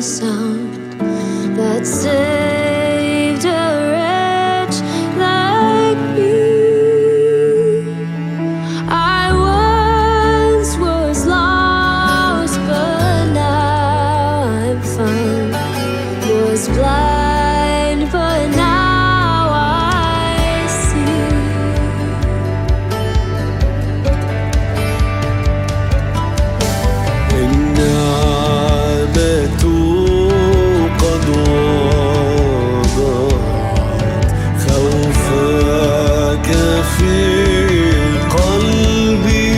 sound that saved a wretch like me. I once was lost, but now I'm found. Was blind, but now I see. النعمة قد وضعت خوفك في قلبي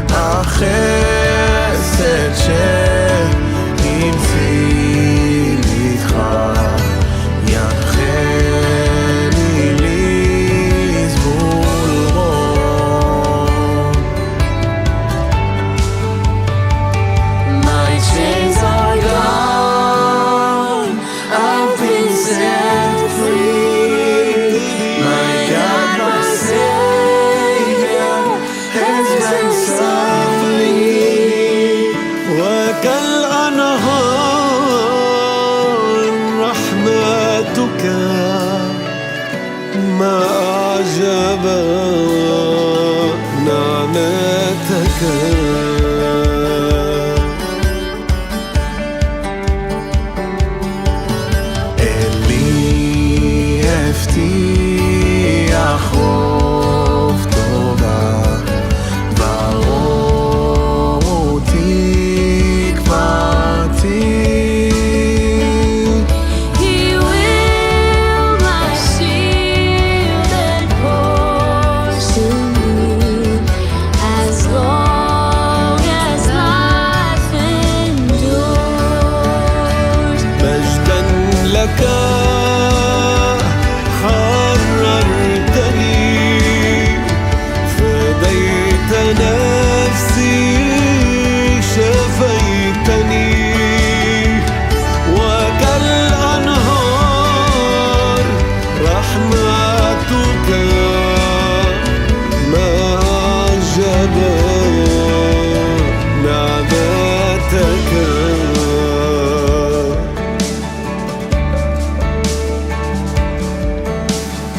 החסד שהמציא איתך ינחני לסבול רוב. My chains are gone, I've been set free. My God, my Savior, has ransomed me. وكالأنهار رحمتك ما أعجب نعمتك. Eli הבטיח רוב טובה, ברור תקוותי. He will my shield and portion be, as long as life endures. مجدا لك حررتني، فديت نفسي شفيتني. وكالأنهار رحمتك ما أعجب نعمتك.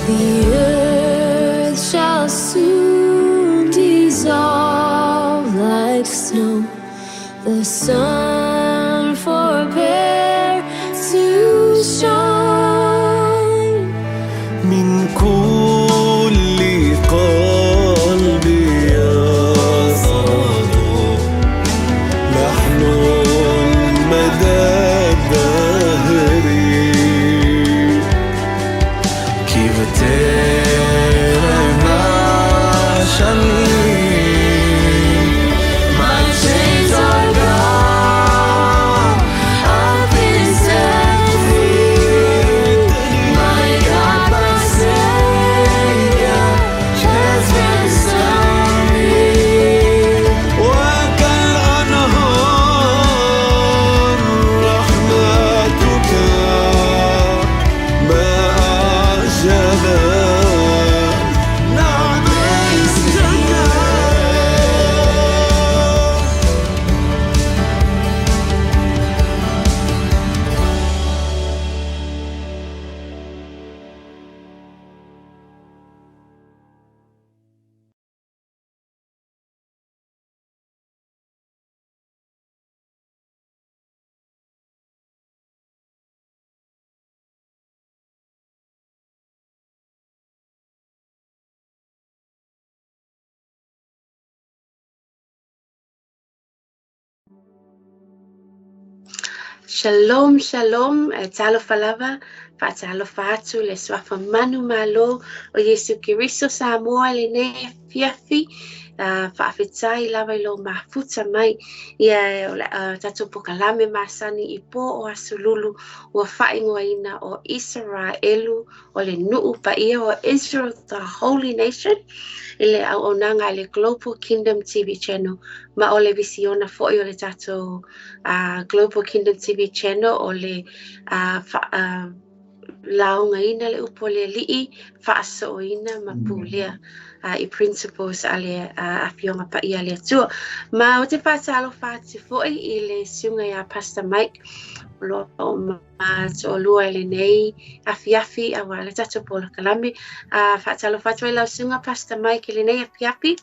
The earth shall soon dissolve like snow. The sun forbear to shine. من كل قلبي يصعد لحن مدى الدهر كيف ترمشني. My chains are gone, I've been set free. My God, my Savior, has ransomed me. وكالأنهار رحمتك ما أعجب Shalom, shalom, talofa lava, whaatalofa atu le swafa manu malo o Yesu Kiriso Samoa le ne fiafi, whaafetai lava I lo mafuta mai, ia tatu pokalame masani I po o asululu ua whaingoa ina o Israelu o le nuu pa ia o Israel, the holy nation, ile au onanga le Global Kingdom TV channel, ma o le visiona fo'i o le tatou Global Kingdom TV channel o le launga ina le upo le li'i whaaso ina ma pulia I principles ale afionga pa ia le tua. Ma o te whaatalo whaati foi I le siunga ia Pastor Mike lo o ma o lua ele nei afiafi a wale tato pola kalami whaatalo whaatu lau siunga Pastor Mike ele nei afiafi.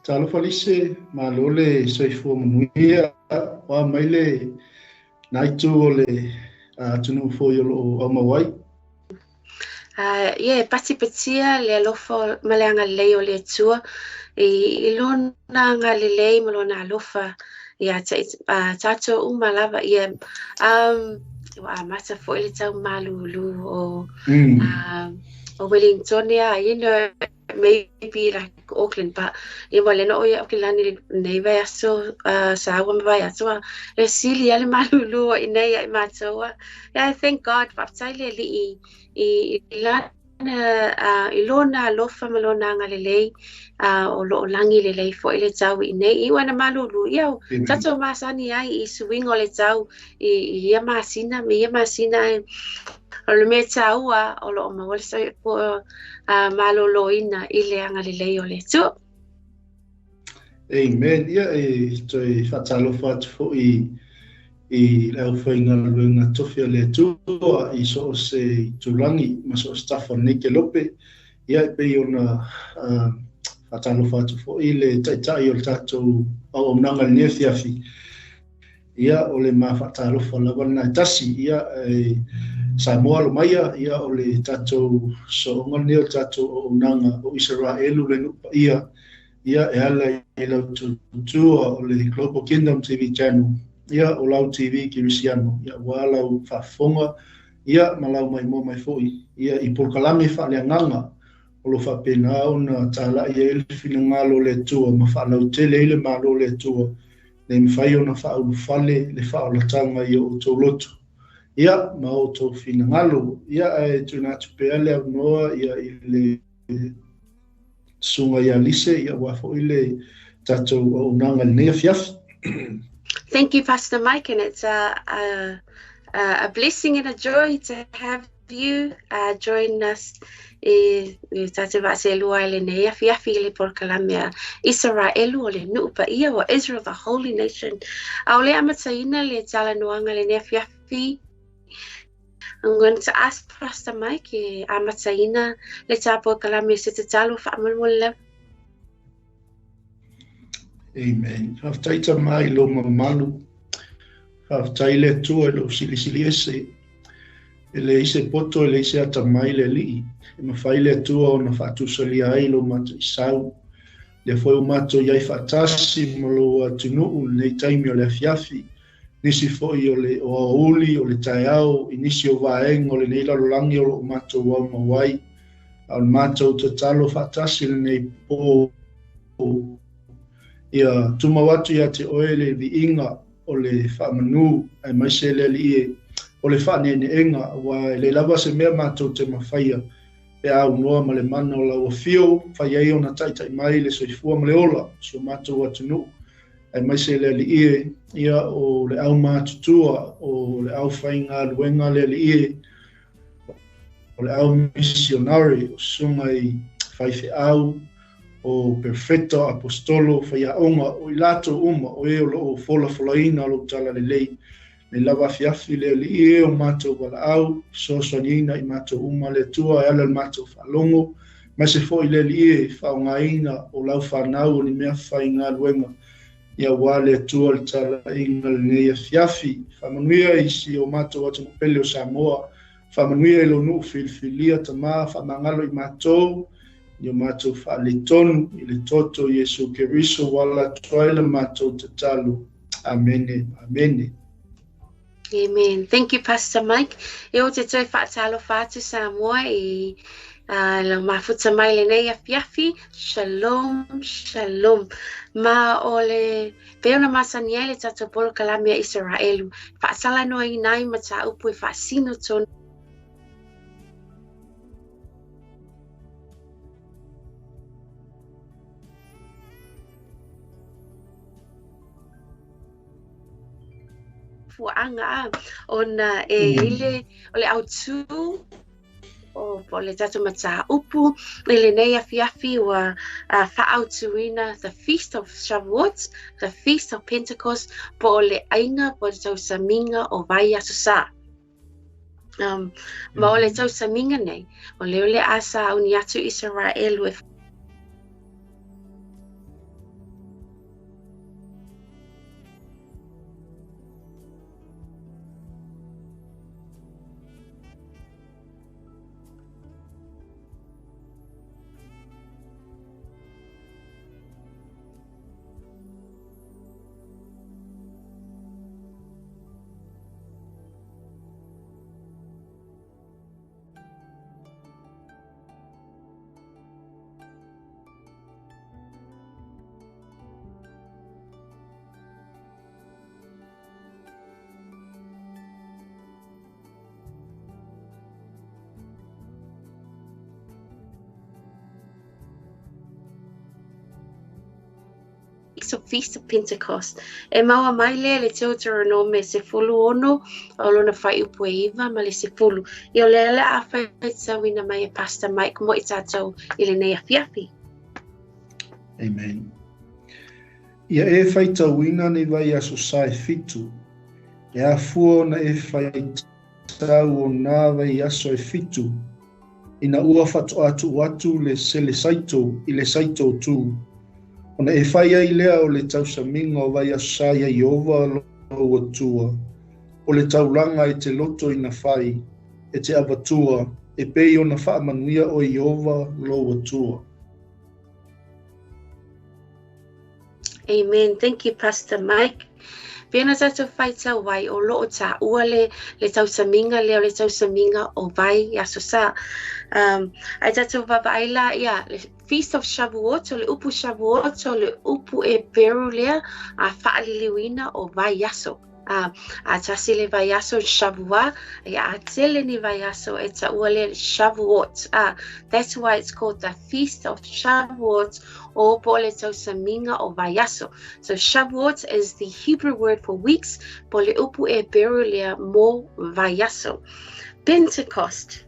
Talo Lise, ma lole soifua manuia wa maile naitu o le tunu foi o mawai. Yeah, pati patia le alofa maleanga lei o le tua I lona nga le lei mo lona alofa ia tato umalava ia wa mata foi le tau malulu o Wellington ia maybe like Auckland but ia wale no ia okilani nei vai aso sa wa vai aso e sili ale malulu I nei ia matoa yeah, I thank God for taile li I lona alofa malona ngalelei o lo langi lelei fo ile tau I nei I wana malulu ia tato masani ai I swing o le tau I ia masina o le me tau o lo mawale sa po malolo ina I le ngalelei o le tu. Amen. Ia toi whatalo whatu fo I lau whainga luenga tofia le tua I so se tulangi ma so stafa neke lope ia pe ona whatalo whatu fo I le taitai o le tatou au nanga nefiafi ia o le ma whatalo whalawa na tasi ia Samoa lo maia ia o le tatou so ngoni o tatou o nanga o Israelu le nupa ia e ala I lau tutua o le Global Kingdom TV channel ia o lau TV Kirisiano ia walau whafonga ia malau mai mo mai foi ia I polkalame whaleanganga o lo whapena o na tala ia ele finangalo le tua ma whalau tele ile malo le tua le mwhai o na whaulu whale le whaulatanga ia o tau lotu ia ma o tau finangalo ia e tunatu peale au noa ia I le sunga ia Lise ia wafo ile tatou o nanga le nea fiafi. Thank you, Pastor Mike, and it's a blessing and a joy to have you join us. Tate vase lua ele nei afiafi le porkalamia Israelu o le nuupa ia o Israel, the holy nation. A ole amataina le tala noanga le nei afiafi. I'm going to ask Pastor Mike amataina le tala porkalamia se te talo whaamalwala. Amen. Haftaita mai lo mamalu. Haftaile tua lo silisili ese. Ele ise poto ele ise ata mai le li. E mawhaile tua o na whatusalia ai lo matu isau. Le foi o mato iai whatasi mo lo atunuu nei taimi o le afiafi. Nisi foi o le o auli o le taiao. Inisi o vaeng o le neila lolangi o lo mato wau mawai. Al mato tatalo whatasi le nei po ia tumawatu ia te oele vi inga o le whamanu ai maise le li o le whanene enga wa le lava se mea mātou te mawhaia e au noa ma le mana o la o fio whai ai o na taitai mai le soifua ma le ola so mātou atunu ai maise le li ia o le au mātutua o le au whainga luenga le li o le au missionary o sunga I whaife au o perfetto apostolo fai onga o ilato uma o e o fola folaina lo tala le lei le lava fiafi le o mato wala au so sonina I mato uma le tua e ala le mato falongo ma se foi le fa ngaina o lau fanau ni mea fai ngā luenga ia wale tua le tala inga le nei fiafi fa manuia isi o mato watu pele o Samoa fa manuia lo nu filfilia tama fa mangalo I mato Yo mato fa le tonu I le toto Yesu Keriso wala toila mato tatalu. Amen. Amen. Amen. Thank you, Pastor Mike. E o te toi whaatalo whaatu Samoa la mafuta mai le nei afiafi. Shalom, shalom. Ma ole peona masania le tato polo kalamia Israelu. Whaasala noa I nai mata upu I whaasino tonu. fuanga ona ile ole autu o po le tatu mata upu i le nei afiafi ua whaautuina the Feast of Shavuot, the Feast of Pentecost, po le ainga po le tau saminga o vai aso sa. Ma o le tau saminga nei, o le asa uni atu Israel with so Feast of Pentecost. E maua mai le Deuteronome se fulu ono o lona whai upu e iwa ma le se fulu. I o le a whaitau mai e Pastor Mike mo i tātou I le nei afiafi. Amen. Ia e whaitau ina ni vai aso sae fitu. E a fua na e whaitau o nā vai aso e fitu. Ina ua whatu atu le sele saito I le saito tū. Ona e whai ai lea o le tausaminga o vai asai a Iova lo atua. O le tauranga e te loto I na whai, e te awatua, e pei o na whaamanuia o Iova lo atua. Amen. Thank you, Pastor Mike. Pena tātou whaitau wai o loo tā ua le tausaminga leo le tausaminga o vai aso sa. Ai tātou wawaila ia le Feast of Shavuot o le upu Shavuot o le upu e peru lea a whaaliliwina o vai aso. A tasi le vai aso Shavuot, a tele ni vai aso e ta ua le Shavuot. That's why it's called the Feast of Shavuot o po le tausaminga o vai aso. So Shavuot is the Hebrew word for weeks, po le upu e peru lea mo vai aso. Pentecost.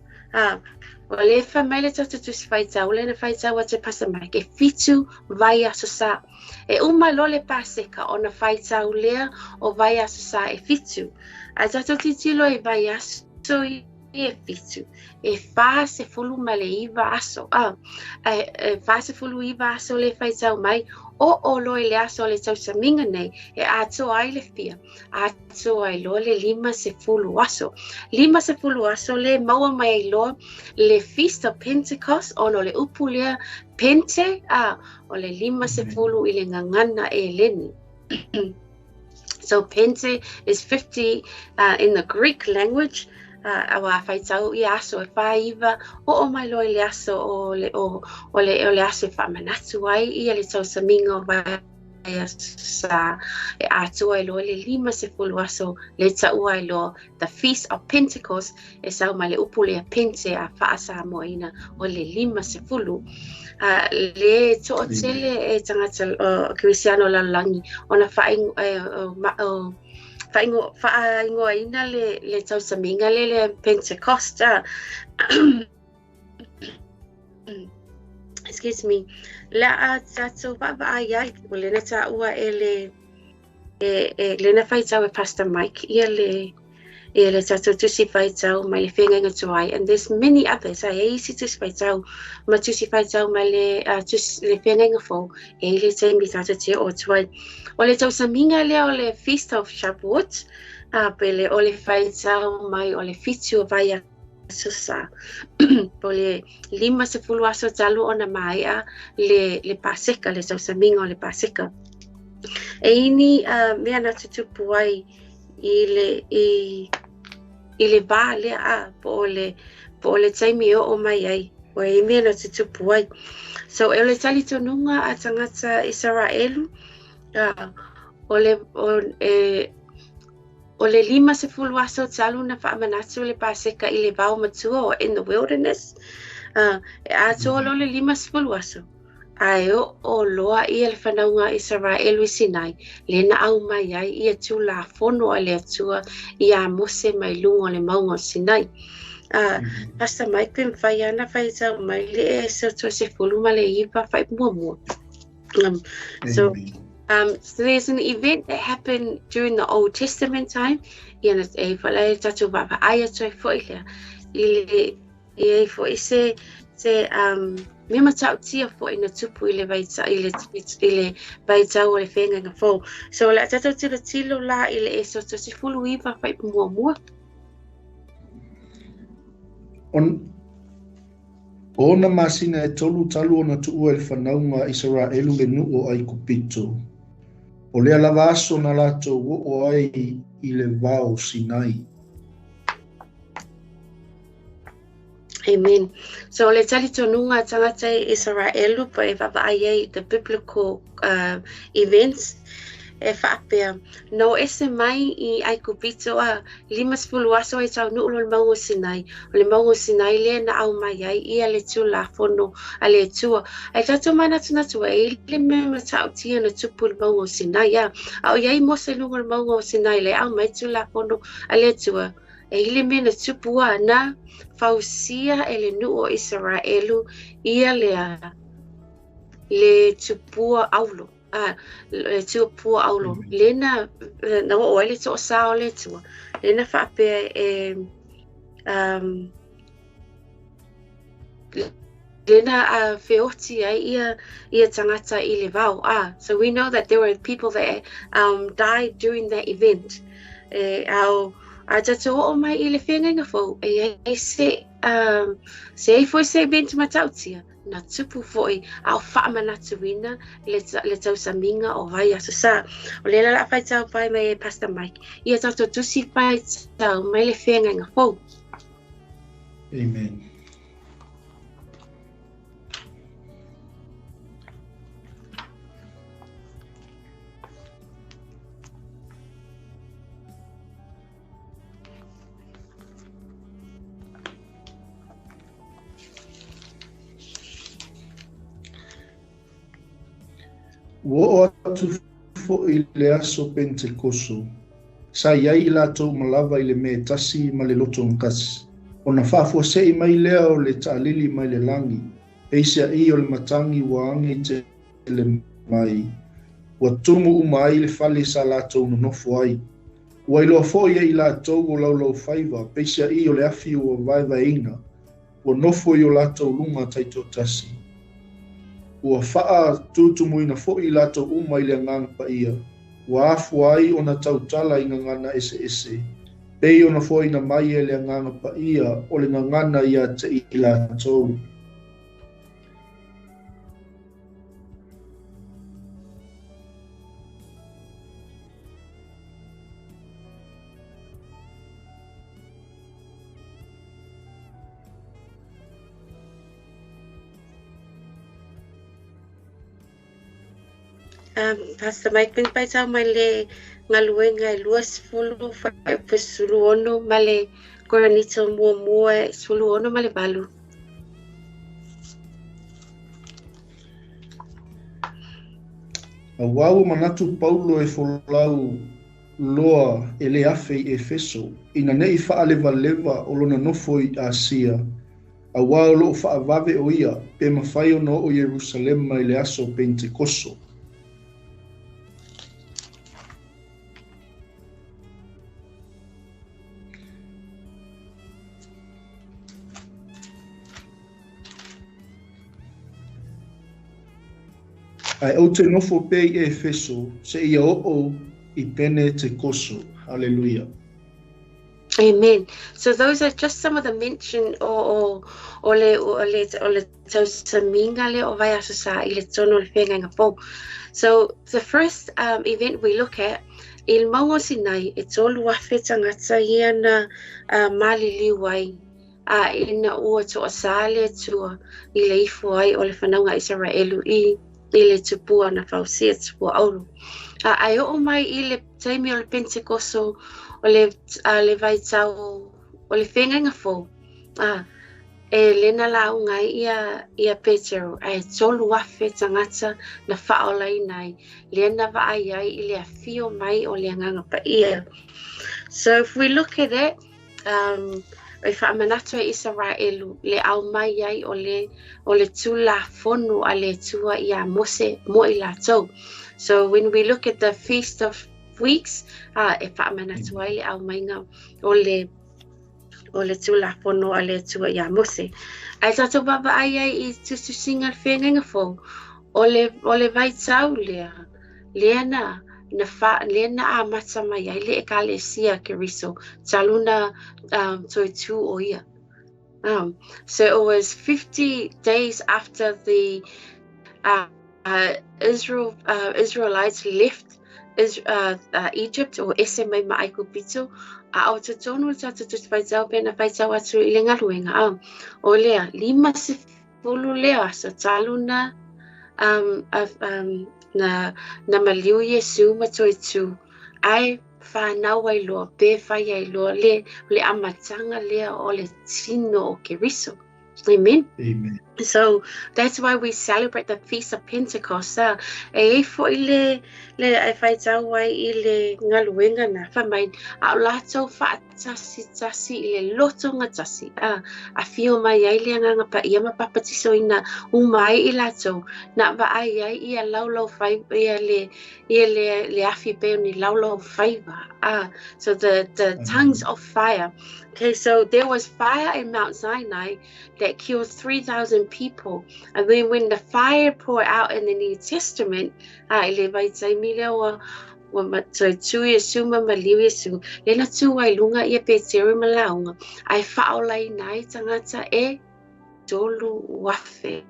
O le whamaile tata tu si whaitau, le na whaitau a te Pastor Mike, e fitu vai aso sa. E uma lo le paseka o na whaitau lea o vai aso sa e fitu. A tata titilo e vai aso I e fitu. E wha se fulu ma le iwa aso. Wha se fulu iwa aso le whaitau mai, o lo le aso le tausaminga nei, e ato ai le fia. Ato ai lo le 5 se fulu aso. 5 se fulu aso le maua mai ai lo le Feast of Pentecost, o no le upu lea pente, o le 5 se fulu I le ngangana e leni. So pente is 50 in the Greek language. Awa whaitau I aso e whaiva o mai loi le aso o le aso e whamanatu ai I le tausaminga o vai sa e atua I lo le 5 se fulu aso le taua I lo the Feast of Pentecost e sau mai le upu le pente a whaasa moina o le 5 se fulu. Le to'otele e tangata Krisiano lalangi ona whaingoina le tausaminga le Pentecost. Excuse me. La tātou whaai o le na tā ua le na whaitau e Pastor Mike ia le tātou tusi whaitau mai le whenga tuai, and there's many others. Ai eisi tusi whaitau ma tusi whaitau mai le whenga fo e le teimi tātou te o tuai. O le tausaminga lea o le Feast of Shavuot, pele o le whaitau mai o le fitu o vai aso sa. Po le 5 se fulu aso talu o na maia le paseka, le tausaminga o le paseka. E ini mea na tutupu ai I le va lea po le taimi o mai ai. O e mea na tutupu ai. So e le tali tonunga a tangata Israelu, o le 5 se fulu aso talu na whaamanatu le paseka I le vau matua o in the wilderness. A toa lo le 5 se fulu aso. Ai o loa I le whanaunga Israelu I Sinai, le na au mai ai I atu la fono a le atua I a mose mai lunga o le maunga o Sinai. Pastor Mike pim fayana faisa maile so to se fuluma le ipa fai mua. So there's an event that happened during the Old Testament time. Yana e fala tatu baba aya toi foile. Ile fo se me matau tia fo ina tupu ile vaita o le fenga nga fo. So la tatu tilo la ile so to se fulu ipa fai mua. Ona masina e tolu talu ona tuu e whanaunga Israelu le nuo ai kupito. O lea lava aso na lato o ai I le vao Sinai. Amen. So le tali tonunga tangata Israelu po e whapaaye the biblical events e whaapea. No ese mai I ai kupito a 5 aso e tau nuu le maungo Sinai. O le maungo Sinai le na au mai ai ia le tu la fono a le tua. Ai tatu mana tuna tua e le me matau tia na tupu le maungo Sinai ya. Au iai mo se lunga le maungo Sinai le au mai tu la fono a le tua. E ile me na tupu a na fausia e le nuu o Israelu ia le tupua aulo. Le tupua aulo. Lena na o ele to sao le tua. Lena whape lena feoti ai ia tangata I le vau. So we know that there were people that died during that event. A tatu o mai I le whenga fo e se ai foi se event matautia na tupu foi au whaamanatuina le tau saminga o vai aso sa. O le la whai tau pai mai Pastor Mike. Ia tau tusi whai tau mai le whenga fo. Amen. Wo atu fo I le aso Pentekoso. Sa iai I latou malava I le me tasi ma le loto ngasi. Ona whaafuasei mai lea o le taalili mai le langi. Eisia I o le matangi wa ange te le mai. Wa tumu umai le fale sa latou nonofo ai. Wa iloa fo ia I latou o laulau faiva. Peisia I o le afi o vaiva inga. Wa nofo I o latou lunga taito tasi. Ua faa tutumuina fo I latou uma I le nganga pa ia. Wa afu ai ona tautala I ngangana ese. Pei ona fo ina mai e le nganga pa ia o le ngangana ia te I latou. Pastor Mike pin pai tau mai le ngaluenga e luas fulu fa sulu ono male koranito mua sulu ono male balu. A wau manatu Paulo e folau loa e le afe I Efeso. Ina nei faa leva o lona nofo I Asia. A wau lo faa vave o ia pe mawhai ono o Jerusalem mai le aso Pentekoso. Ai au te nofo pe I Efeso se ia o I pene te koso. Hallelujah. Amen. So those are just some of the mention o le tau saminga le o vai aso sa I le tono le whenga fo. So the first event we look at Il maungo Sinai e tolu afe tangata ia na maliliu ai ina ua to asale tua I le ifo ai o le whanaunga Israelu I le tupua na fausia tupua auru. Ai o mai I le taimi o le Pentekoso o le vaitau o le whenga fo. E lena launga ia Petero ai tolu afe tangata na whaolai nai. Lena vaai ai I le afio mai o le nganga pa ia. So if we look at it, e whaamanatu e Israelu le au mai ai o le tula fonu a le tua ia mose mo I lātou. So when we look at the Feast of Weeks, e whaamanatu ai le au mainga o le tula fonu a le tua ia mose. Ai tātou baba ai I tusu singa whenga fo o le vaitau lea Lena a mata mai ai le ekalesia keriso taluna toi tu o ia. So it was 50 days after the Israelites left Egypt o ese mai mai kupito a o te tonu tatu tu faitau pena faitau atu I le ngaluenga o lea 50 lea so taluna na maliu Yesu matoi tu ai whanau ai loa pe whai ai loa le amatanga lea o le tino o keriso. Amen. Amen. So that's why we celebrate the Feast of Pentecost. E fo le whaitau ai I le ngaluenga na whamai a lato tasi I le loto ngatasi. A fio mai ai le nganga pa ia mapapatiso ina umai I lato na va ai ia laulau whai ia le afi pe ni laulau whaiva. So the tongues of fire. Okay, so there was fire in Mount Sinai that killed 3,000 people. And then when the fire poured out in the New Testament, le vaitai mile wa matoi tu Yesu maliu Yesu, le na tu ai lunga ia Petero malaunga, ai whaolai nai tangata e tolu wafe.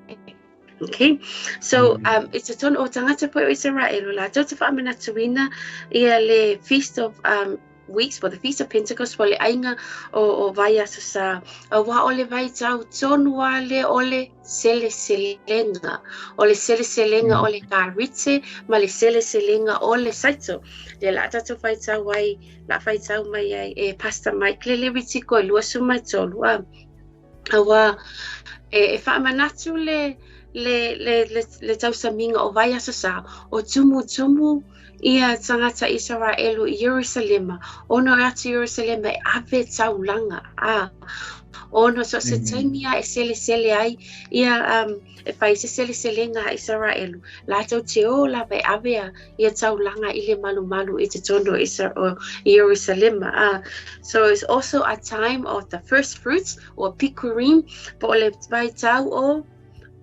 Okay, so it's a ton o tangata po Israel la tota whaamanatuina ia le Feast of Weeks for the Feast of Pentecost wale ainga o vai asa sa wa ole vai tau tonu wale ole sele selenga ole karite ma le sele selenga ole saito le la tatu vai tau wai la vai tau mai ai e Pastor Mike le riti ko luasu mai tolu awa e whaamanatu le tau saminga o vai asa sa o tumu ia tangata Israelu I Jerusalema ono atu Jerusalema e ave taulanga ono so se taimia e sele ai ia e pai se selenga Israelu la tau te o la vai ave ia taulanga I le malu I te tono Jerusalema so it's also a time of the first fruits or pikurim po le vai tau o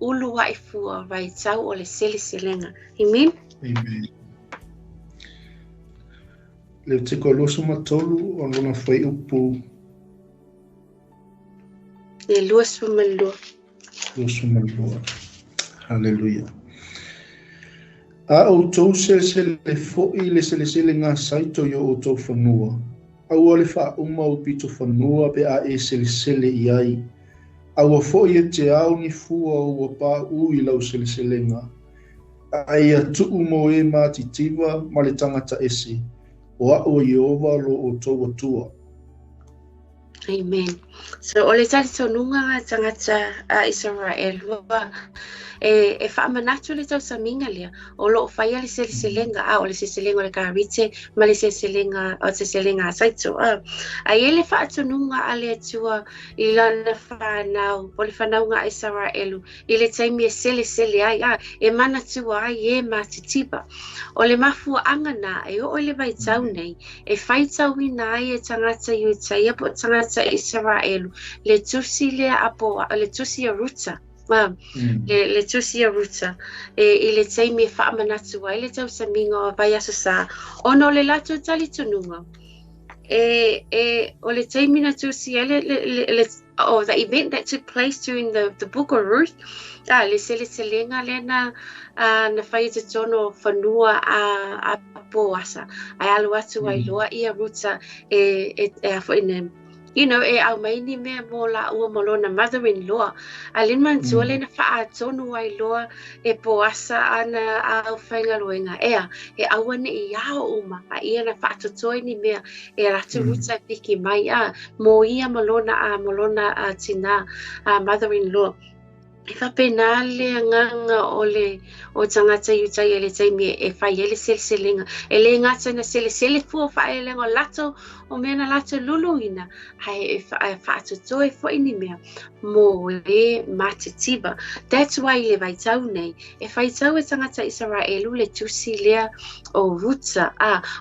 ulu waifua vai tau o le selenga. Amen. Amen. Le tiko loso matolu o lona whai upu. Le luasu malua. Loso malua. Hallelujah. A o tau sele fo'i le sele ngā saito yo o tau whanua. Au ale wha uma o pito whanua pe a e sele I ai. Au a fo'i e te au ni fua o a pā ui lau sele ngā. Ai a tuu mo e mātitiwa ma le tangata ese. O a'o Yehova lo o tau atua. Amen. So o le tali tonunga tangata a Israel e whaamanatu le tau saminga lea o lo whaia le selenga o le selenga o le karite ma le selenga o te selenga saito a ele whaatonunga a le atua I lana whanau o le whanaunga Israelu I le taimi e sele ai e mana tua ai e matitipa o le mafua angana e o le vaitau nei e whaitau ina ai e tangata iutai po tangata Israelu le tusi le apo le tusi a ruta le tusi a ruta I le taimi e whaamanatu ai le tau saminga o vai aso sa ono le lato tali tununga o le taimi na tusi the event that took place during the book of Ruth le selenga le na whai te tono whanua a poasa ai alu atu ai loa I a ruta e afo inem e au mai ni mea mo la ua molona mother-in-law. Alin man tuale na wha tonu ai loa e poasa ana au whaingaroenga ea. E awane I ao uma a ia na wha totoi ni mea e ratu ruta piki mai mo ia molona a tina mother-in-law. whapena le nganga o tangata iutai e le taimi e whai ele seleselenga. E le ngata na selesele fua whae le ngo lato o mena lato luluina. Hai e whaatoto e fo ini mea mo e matitiba. That's why le vaitau nei. E vaitau e tangata Israelu le tusi lea o ruta.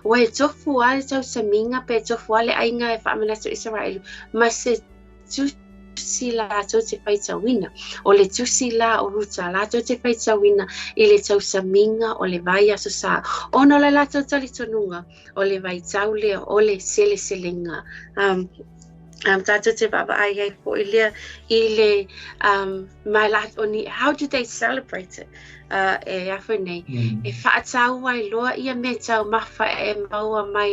Wa e tofu ale tau saminga pe tofu ale ainga e whaamanato Israelu. Ma se tusi la tau te whaitauina. O le tusi la o ruta la tau te whaitauina I le tau saminga o le vai aso sa. Ono le la tau tali tonunga o le vaitau lea o le sele selenga. Tata te baba ai po ilia ile my life oni how do they celebrate it e afone e whaatau ai loa ia me tau mafa e maua mai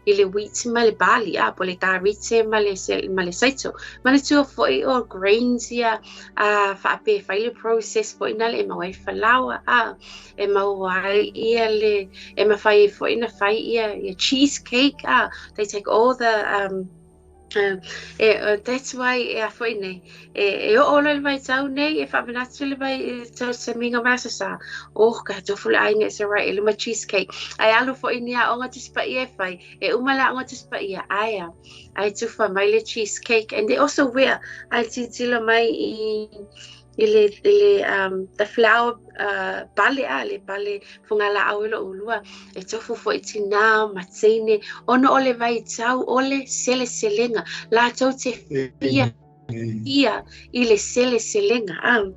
ile wheat male bali po le tarite male saito male tu foi o grains ia whaape whaile process foi nale e mawai whalawa e mawai ia le e mawhai foi na whai ia cheesecake they take all the that's why e foi nei e o le vai tau nei e fa venatu le vai tau saminga masa sa ka tofu le ai nei se right le ma cheesecake ai alu foi ni a onga tispa e fai e umala onga tispa ia ai tu fa mai le cheesecake and they also wear ai titila mai ile the flower bale le bale fungala awelo ulua e tofu fo itina matine ono ole vai tau ole sele selenga la tau te ia ile sele selenga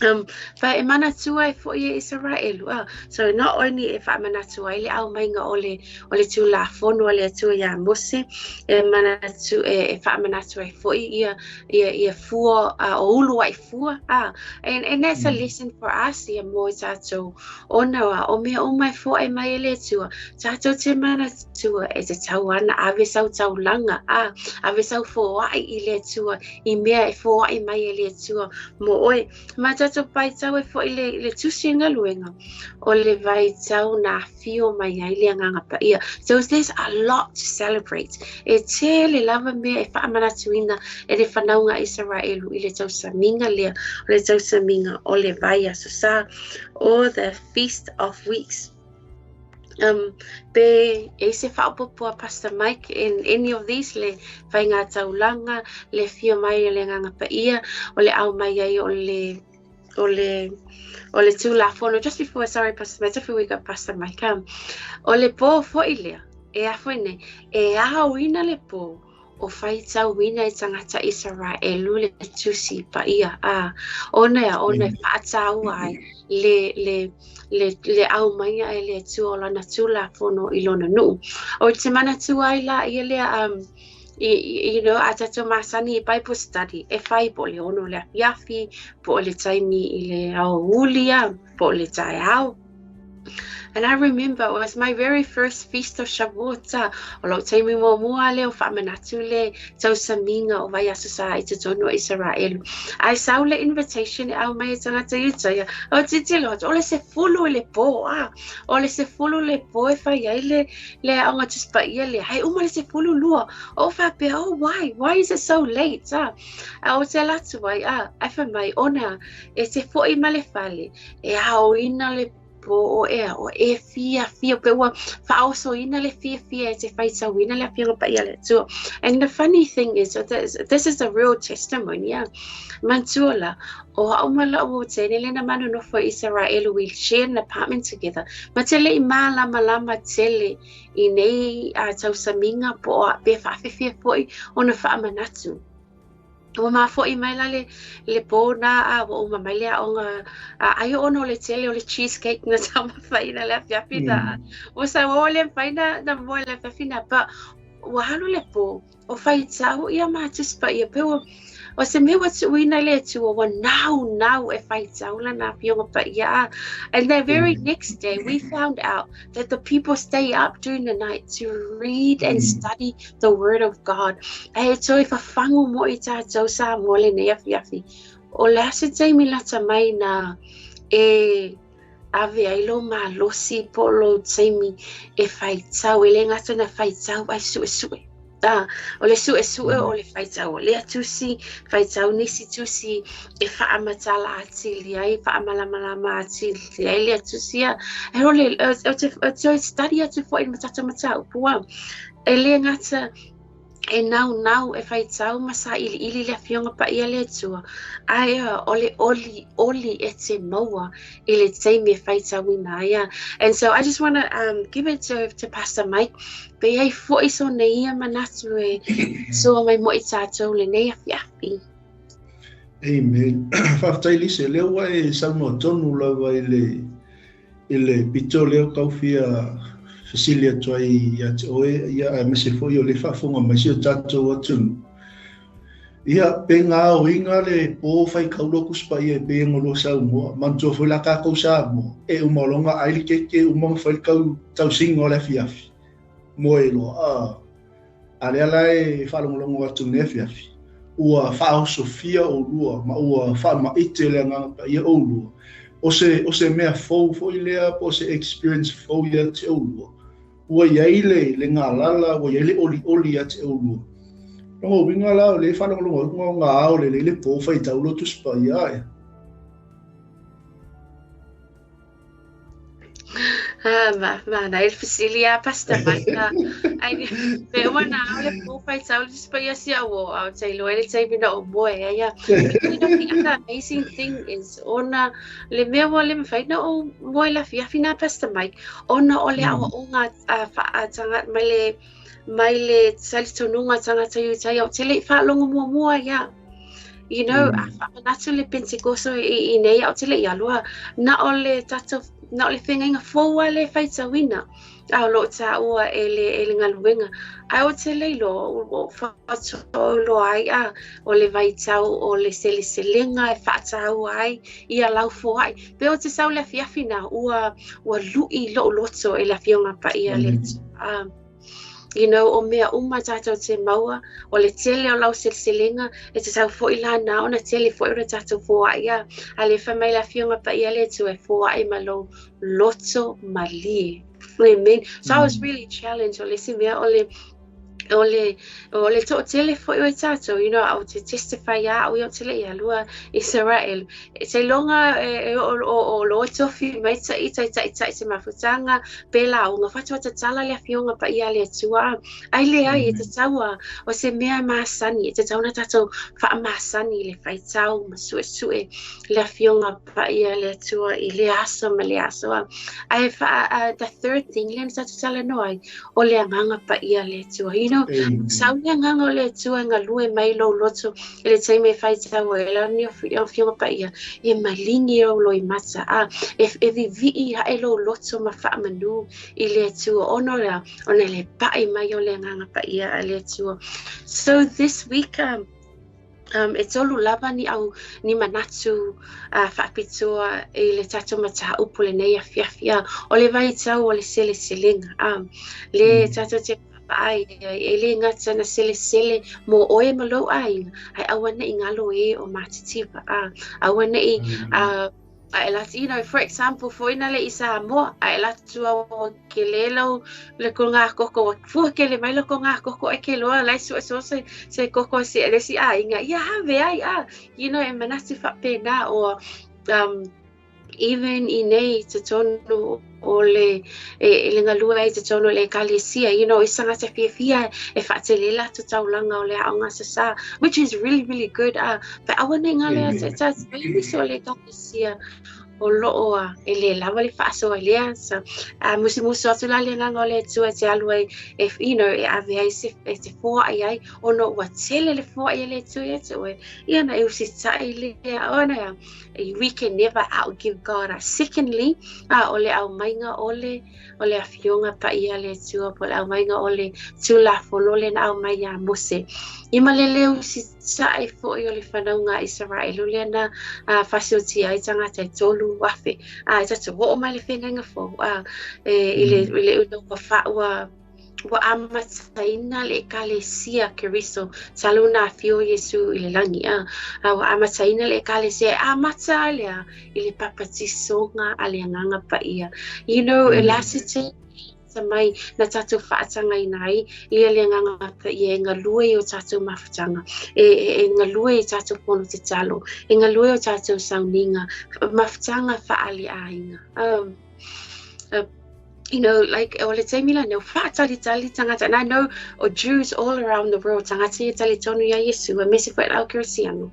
but e mana tua fo ia Israel so not only if I'm mana tua ile au mainga ole tu la fono ole tu ya mose e mana tu e fa mana tua fo ia fuo o ulu ai fuo and that's a lesson for us ia mo tato ona o me o mai fo e mai le tua tato te mana tua e te tauana ave sau taulanga ave sau fo ai ile tua I mea e fo ai mai le tua mo oi tato pai tau e fo le tusinga luenga o le vai tau na fio mai ai le nganga pa ia so there's a lot to celebrate e te le lava me e whaamana tuina e le whanaunga Israelu I le tau saminga lea o le tau saminga o le vai aso sa o the Feast of Weeks pe e se whaopopua Pastor Mike in any of these le whainga taulanga le fio mai le nganga pa ia o le au mai ai o le tu la fono just before sorry Pastor Mike we got Pastor Mike o le po fo ilea e a foine e a wina le po o fai tau wina I tangata Israelu le tusi pa ia ona whaatau ai le au mainga e le tu o lana tu la fono I lona nu o te mana tu ai la ia le you know atato masani Bible study e fai po le ono le afiafi po le taimi I le au ulia po le tai au. And I remember it was my very first feast of Shavuot. O lo taimi mo mua le o whamanatu le tau saminga o vai aso sa I te tono Israel. Ai sau le invitation e au mai tangata iutaya. O titilo, o le se fulu le po, o le se fulu le po e whai ai le aonga tuspa ia le. Hai uma le se fulu lua. O whape, why? Why is it so late? O te latu wai, ai wha mai ona e te fo I male fale. E au ina le o e fia pe wa fa so ina le fia e te fai sa wina le fia pa ia le tu and the funny thing is this is a real testimony mantuala o aumala o te le na manu no for Israel we share an apartment together matele I malama tele I nei tau saminga po be fa fia foi ona fa manatu o ma fo I mai le po na o ma mai le onga ai ono le tele o le cheesecake na tama faina le fiafina o sa o le faina na mo le fiafina pa o halu le po o fai tau ia ma tuspa ia pe o se me what's we na le tu o now if I tau la na fionga pa ia and the very next day we found out that the people stay up during the night to read and study the word of God e so if a fangu mo I tau sa mo le ne afiafi o la se taimi lata mai na e ave ai lo malosi po lo taimi e fai tau e le ngata na fai tau ai sue O le su o le whaitau o le atusi, whaitau nisi tusi e whaamatala atili ai, whaamalamalama atili ai le atusia. E ole, o te study atu fo i matata matau, pua. E le ngata, e nau e whaitau masa ili le fionga pa ia le atua. Ai ole oli e te maua i le teimi e whaitau ina ia. And so I just want to give it to Pastor Mike. Pe ai fo iso ne ia manatu e so mai mo i tātou le nei afiafi. Amen. Whaftai Lise, leo wai salmo tonu lawa i le pito leo kaufia Cecilia tuai ia te oe, ia mese foi o le whafunga mai si o tātou atunu. Ia pe ngā o inga le pō whai kauloku spa ia pe ngolo sau mua, mantua foi la kākou sa mua, e umalonga aili keke umang whai kau tau singo le fiafi. Mo e loa, a lea lai whalongolongo atu ne fiafi. Ua whao Sofia o lua, ma ua wha ma ite le ngā ia o lua. O se mea fau foi lea, po se experience fau ia te o lua. Ua iai le ngā lala, ua iai le oli a te o lua. Rongo winga lao le whanongolongo ngā ao le pōwhai taulo tu spa ia e. Na il Cecilia Pastor Mike. Ai pe wana le pōwhai taulo tu spa ia si awo au te lo ele te bina o moe ia. You know the amazing thing is ona le mea wa le mwhaina o moe la fiafina Pastor Mike. Ona o le awa o ngā whaatanga mai le sali tonunga tangata iutai au te le whaalongo mua ia. You know, whamanatu le Pentecoso i nei au te le ialua. Na o le tato, na o le whengainga fōua le whaitawina. Au lo ta ua e le ngaluenga. Ai o te le lo, o whaatolo ai o le vaitau o le seleselenga e whaatau ai i a lau fō ai. Pe o te sau le fiafina ua lui lo loto e la fionga pa ia le you know, o mea tātou te maua, o le tele o lau seleselenga, e te tau fo i la na ona tele fo i ra tātou fo ia, a le whamai la fionga pa ia le tu e fo ai ma lo loto malie. Amen. So I was really challenged, o le si mea o le to tele fo i tātou, you know, au te testify ia, au i o tele ia lua Israel. E te longa o lo tofi mai tai se mafutanga pela o ngā whatua te tala le fionga pa ia le tua. Ai le ai e te taua o se mea maasani, e te tauna tātou wha maasani le whaitau ma sue le fionga pa ia le tua i le aso ma le aso. Ai the third thing, le tātou tala noai o le anganga pa ia le tua. You know, saunia nganga o le tua ngā lue mai lo loto e le taime whaitau e la ni o fionga pa ia e malingi o loi mata. E vivi ha e lo loto ma wha manu i le tua ono le pae mai o le nganga pa ia a le tua. So this week, e tolu lava ni manatu whaapitoa i le tato mata upu le nei a fiafia o le vaitau o le seleselenga. Le tato te ai e le ngata na sele mo oe malo ai awana i ngalo e o matitipa awana i you know, for example, for ina le isa mo ai la tua ke lelo le ko ngā koko fu ke le mai lo ko ngā koko e ke loa lai so se koko se le si inga ia have ai you know e manasi fa pena o even in nei te tonu o le ngalua e te tonu le kalesia, you know, isanga te fia e whaatelela te taulanga o le aonga sasa, which is really, really good. But awane ngale te tautini so le kalesia o looa e le lava le whaasoa lea. So, musimuso atu la le nganga o le tua te alua you know, e ave ai e te fōa ai o no ua tele le fōa ai le tua te oe. Ia na e usi tai lea ona we can never outgive God. Secondly, o le au mainga o le afionga pa ia le tua po le au mainga o le tula folole na au mai a mose. Ima le leo si tai fo i o le whanaunga Israel o le na whasioti ai tangata i tolu wafe. I tata wo o mai le whenanga fo. I le uno wa whaua wa amataina le kalesia keriso taluna fio Yesu i le langi wa amataina le kalesia amata lea i le papatisonga ale nganga pa ia. You know, elasite tangata mai na tātou whaatanga i nai, lia nganga pa ia ngā lue o tātou mawhitanga, ngā lue i tātou pono te talo, ngā lue o tātou sauninga, mawhitanga whaali ainga. You know, like ole te mila no whaatali tali tangata, and I know Jews all around the world tangata i tali tonu ia Yesu, a mesi whaet au kirisiano.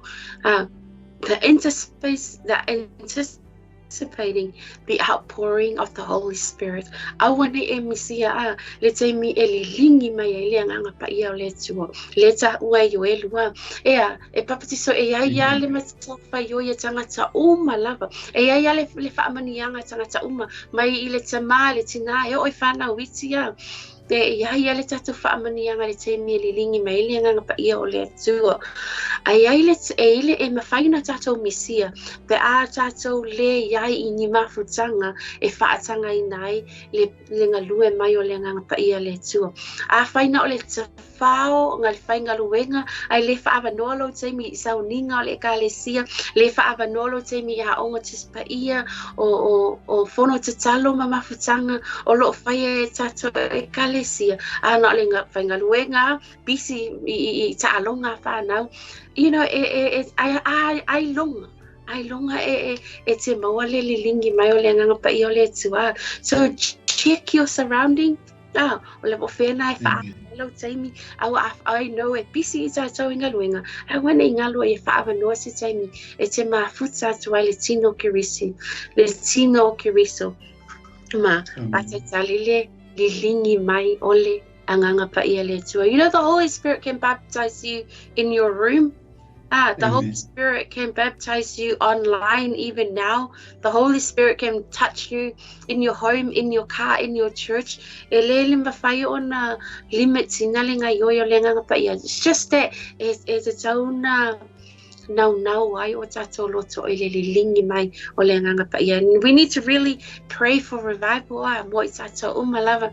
The anticipating the outpouring of the Holy Spirit. Awane e misia le te mi e lingi mai e le nganga pa ia o le tua. Le ta ua yo e lua. Ea, e papatiso e ia le matafa yo ia tangata uma lava. E ia le whaamanianga tangata uma. Mai i le tama le tina e oi whana witia. E ia le tatu whaamanianga le te mi le lingi mai le nganga pa ia o le tua. Ai le e mawhaina tātou misia, pe a tātou le iai I ni mawhutanga e whaatanga I nai le ngā lue mai o le nganga pa ia le tua. A whaina o le te whao, ngā le whainga luenga, ai le whaavanolo te mi sau ninga o le kalesia, le whaavanolo te mi a onga te pa ia, o whono te talo ma mawhutanga, o loo whaia e tātou e kalesia. A na le whainga luenga, bisi I ta alonga whanau. You know, I longa e te maua le lilingi mai o le nganga pa I o le tua. So check your surrounding. O le whena e whaafelo taimi. I know e pisi I tātou inga luenga. I wana inga lua e whaavanoa se taimi. E te mafuta atua le tino kirisi. Le tino kiriso. Ma, ate tali le lilingi mai ole anganga pa ia le tua. You know, the Holy Spirit can baptize you in your room. The Holy Spirit can baptize you online even now. The Holy Spirit can touch you in your home, in your car, in your church. It's just that it's its own now ai o tātou loto I le lilingi mai o le nganga pa ia. And we need to really pray for revival mo I tātou umalava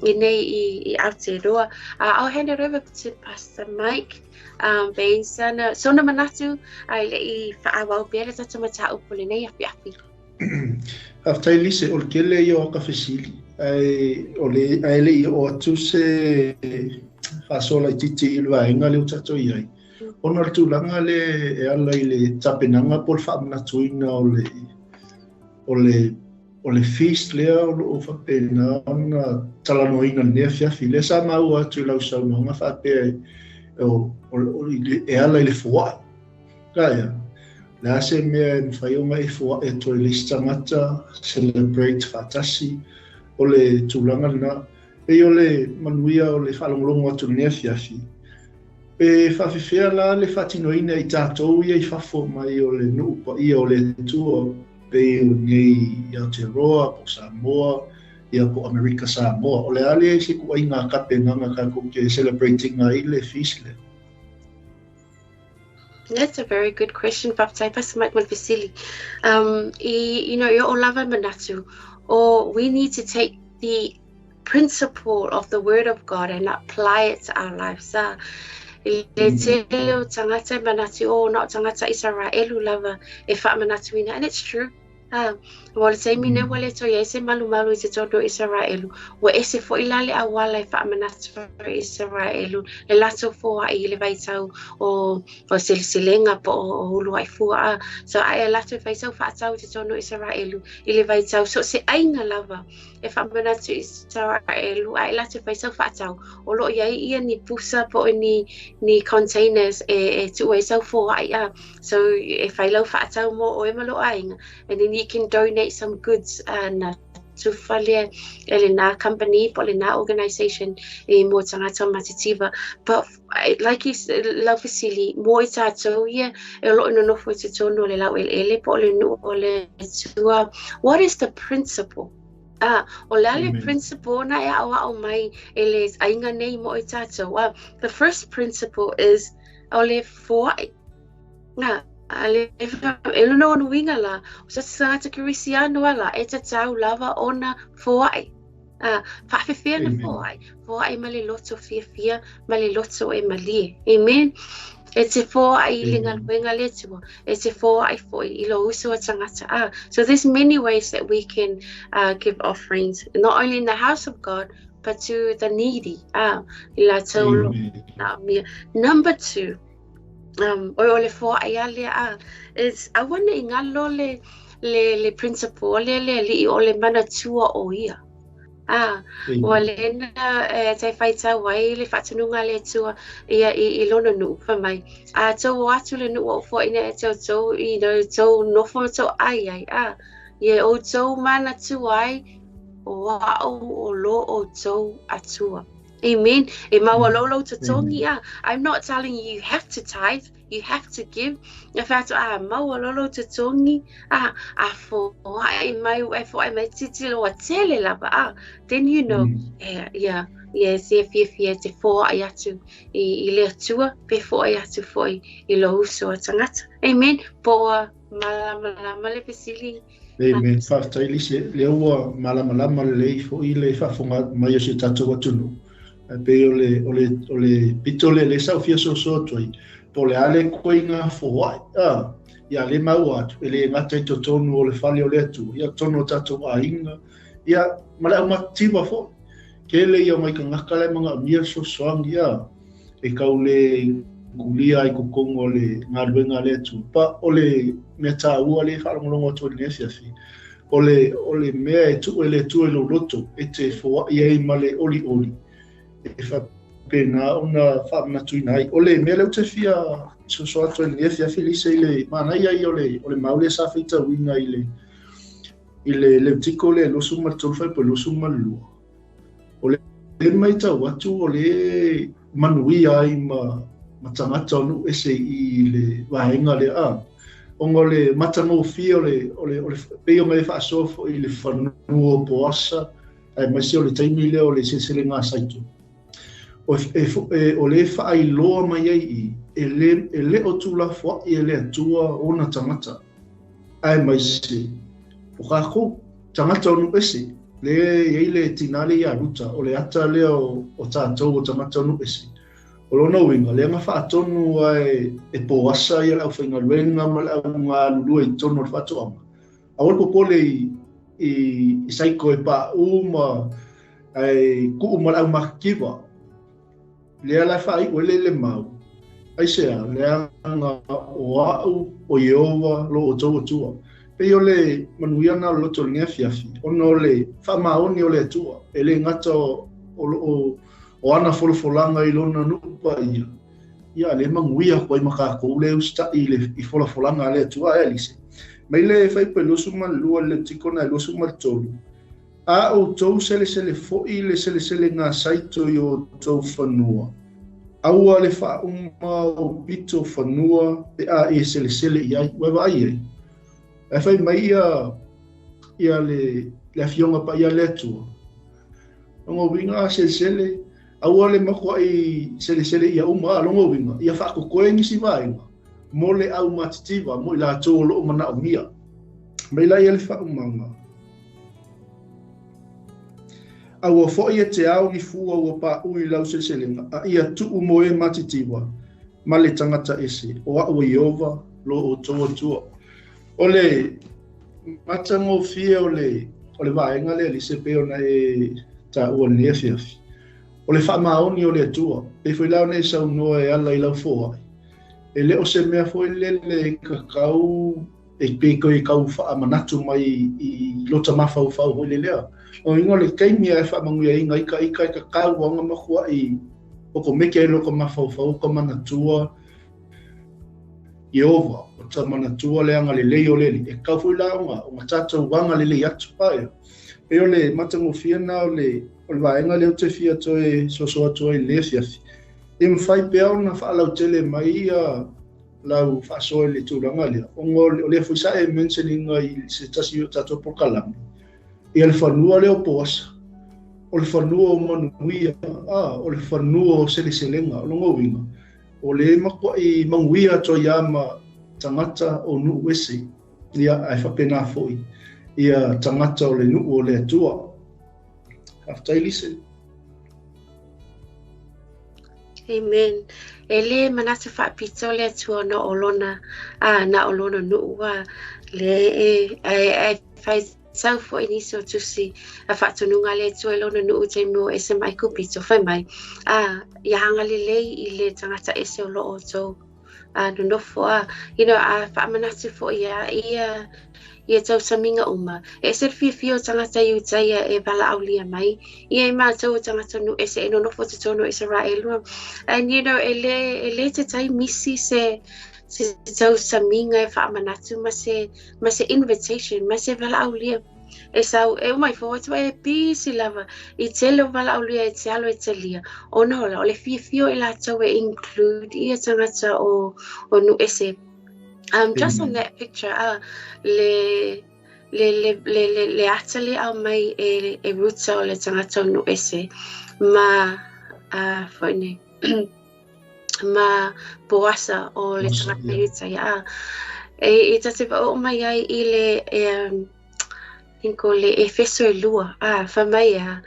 I nei I Aotearoa. I'll hand it over to Pastor Mike. Sona manatu ai le I whaawau pere tātou mata upole nei afi. After Lise o kele I o kawhesili. Ai le I o atu se whasola I titi I lua inga leo tātou iai. Ona tūlanga le e ala I le tapenanga pol whaamanatuina o le feast lea o whapena ona talanoina nea fiafi. Le sa mau atu lau saunonga whapea e ala I le fua. Kaya, le ase mea e mwhaionga e fua e toi le tangata, celebrate whatasi o le tūlanga na. E o le manuia o le whalongolongo atu nea fiafi. Pe whawhiwhea la le whatinoina I tātou ia I whafo mai o le nuupa ia o le tua pe o nei I Aotearoa, po Samoa, ia po Amerika Samoa. O le ale e se kua I ngā kape nganga kako ke celebrating ngā I le feast le. That's a very good question, Pastor Mike Vasili. You know, o lava manatu, or we need to take the principle of the Word of God and apply it to our lives. Le tele tangata manatu o not tangata Israelu lava e wha manatuina, and it's true. Wale te mine wale to ye se malu I te todo Israelu. Wa ese fo ilale a wale wha manatu Israelu. Le lato fo a I le vaitau o silsilenga po o hulu ai fua. So ai lato vaitau wha atau te todo Israelu. I le vaitau. So se ainga lava e wha manatu Israelu. Ai lato vaitau wha atau. O lo ia ni pusa po ni containers e tu e sau fo ai a. So e whailau wha atau mo o e malo ainga. And then you can donate some goods to Falia Elena company, Polina organization in more tangata matativa. But like you said, love silly, more tato, yeah, a lot no for to tono le lau ele, polino ole tua. What is the principle? Olale principle na ya awa o mai eles ainga nei mo tato. The first principle is ole for Ale no winga la sa sa kirisiano ala e tau lava ona foai whawhewhia na foai mali loto fia mali loto e mali amen E te fōa ai linga luenga le tua. E te fōa ai fōi I lo usua tangata. So there's many ways that we can give offerings, not only in the house of God, but to the needy. Ila tau Number 2, ole fōa ai alia is I want to ingalo le principle le ole mana tua o ia. Walena te whaita wai le whatanunga le tua ia I lona nu pa mai. Tau atu le nu o fo ina tau tau nofo tau ai. Ye o tau mana tuai o o lo o tau atua. Amen. E maua lolo to tongi I'm not telling you have to tithe. You have to give. If I maua lolo to tongi fo ai mai fo ai mai titilo tele lava then you know yes if te fo ai atu I le tua pe fo ai atu foi I lo so tangata. Amen. Po malama le pesili. Amen. Whaftai Lise, le ua malama le fo I le whafonga mai o se tatou atunu. Pe ole pitole le sau fia so tuai. Po le ale koinga fo ai. Ia le mau atu, ele ngata I to tonu o le whale o le atu. Ia tono tatou a inga. Ia mala au matiwa fo. Ke le ia mai ka ngaka le mga mia so soangi ia. E kau le kulia I kukongo le ngaruenga le atu. Pa ole mea tā ua le whalongolongo to le nefiafi. Ole mea e tu ele tu e lo loto. E te fo ia I male oli. E whapena ona whamana tuinai. Ole mea leu te fia so atu e nefiafi Lise I le manai ai ole maule sa whita winga I le leutiko le losu martolfai po losu malua. Ole mai tau atu ole manui ai ma tangata onu ese I le wahenga le Ongo le matango fia ole peo mai whaasofo I le whanua poasa ai maisi ole taimi le ole sesele ngā saitu. O le whaailoa mai ai e le o tula fwa I le atua ona tangata. Ai maisi. O kako tangata onu ese le tinale I aruta o le ata le o tātou o tangata onu ese. O lona winga, le nga whaatonu e poasa I lau whainga luenga ma lau ngā lulua I tono o whaatoanga. Awal popole I saiko e pa uma ku ma lau makiwa. Le ala whai o le mau. Ai sea, le anga o au o Yehova lo o tau tua. Pe o le manuiana o loto ngea fiafi. Ono le whamaoni o le tua. E le ngata o ana folfolanga I lona nupa ia. Ia le manguia koe makako le usta I folfolanga le tua Lise. Mai le fai pe losu malua le tiko na losu maltolu. O tau sele fo'i le sele ngā saito I o tau whanua. Aua le whauma o pito whanua e sele iai. Wewa ai e. E fai mai ia le afionga pa ia le tua. Longo winga sele aua le mako ai sele ia uma longo winga ia whako koe ngisi vaenga mo le au matitiwa mo I la tōlo o mana o mia mai lai ele whaumanga aua fo'i e te au I fua ua pa ui lau selenga a ia tuu mo e matitiwa ma le tangata ese o a ua Yehova lo o toa tua o le matango fia o le vaenga le Lise pe ona e ta ua nefiafi o le whamaoni o le atua, e whai lau nei sau noa e ala I lau fōai. E leo se mea whai le kakau, e peko I kau whaamanatu mai I lota mawhau hoi le lea. O ingo le keimia e whaamanguia inga ika I kakau wanga mahua I oko meke e loko mawhau ka manatua Yehova, o ta manatua le anga le leo leli. E kau whai lau o ngā tātou wanga le le atu paia. E o le matango whiana o le vaenga leo te fia toe sosoa toe le fiafi. E mwhai pea ona whaalau tele mai lau whaasoe le tūranga lea. O le whuisa e mentioninga I se tasi o tato pokalami. E le whanua leo poasa. O le whanua o manuia. O le whanua o seleselenga. O longo winga. O le makua I manguia to iama tangata o nuu ese. Ia ai whapena foi. Ia tangata o le nuu o le atua. After Lise. Amen. Ele manatu whaapito le tua na olona, na olona nuua, le whai sau fo iniso tusi, a whaatununga le tua elona nuu te mua ese mai kupito, whai mai, ia hanga le lei I le tangata ese o loo tau, nunofo whaamanatu fo ia tau saminga uma. E se fio tangata iutaia e wala aulia mai. Ia mātou tangata nu e se eno nofo te tono Israelua. And e le te tai misi se tau saminga e whaamanatu ma se invitation, ma se wala aulia. E sau, e umai fo watu e pisi lava. I tele o wala aulia e te alo e te lia. O nola, o le fio la tau e include ia tangata o nu e se. Just on that picture, le atali au mai e ruta o le tangata no ese ma whaine ma poasa o le tangata yuta ia e tate wa o mai ai I le inko le Efeso lua whamai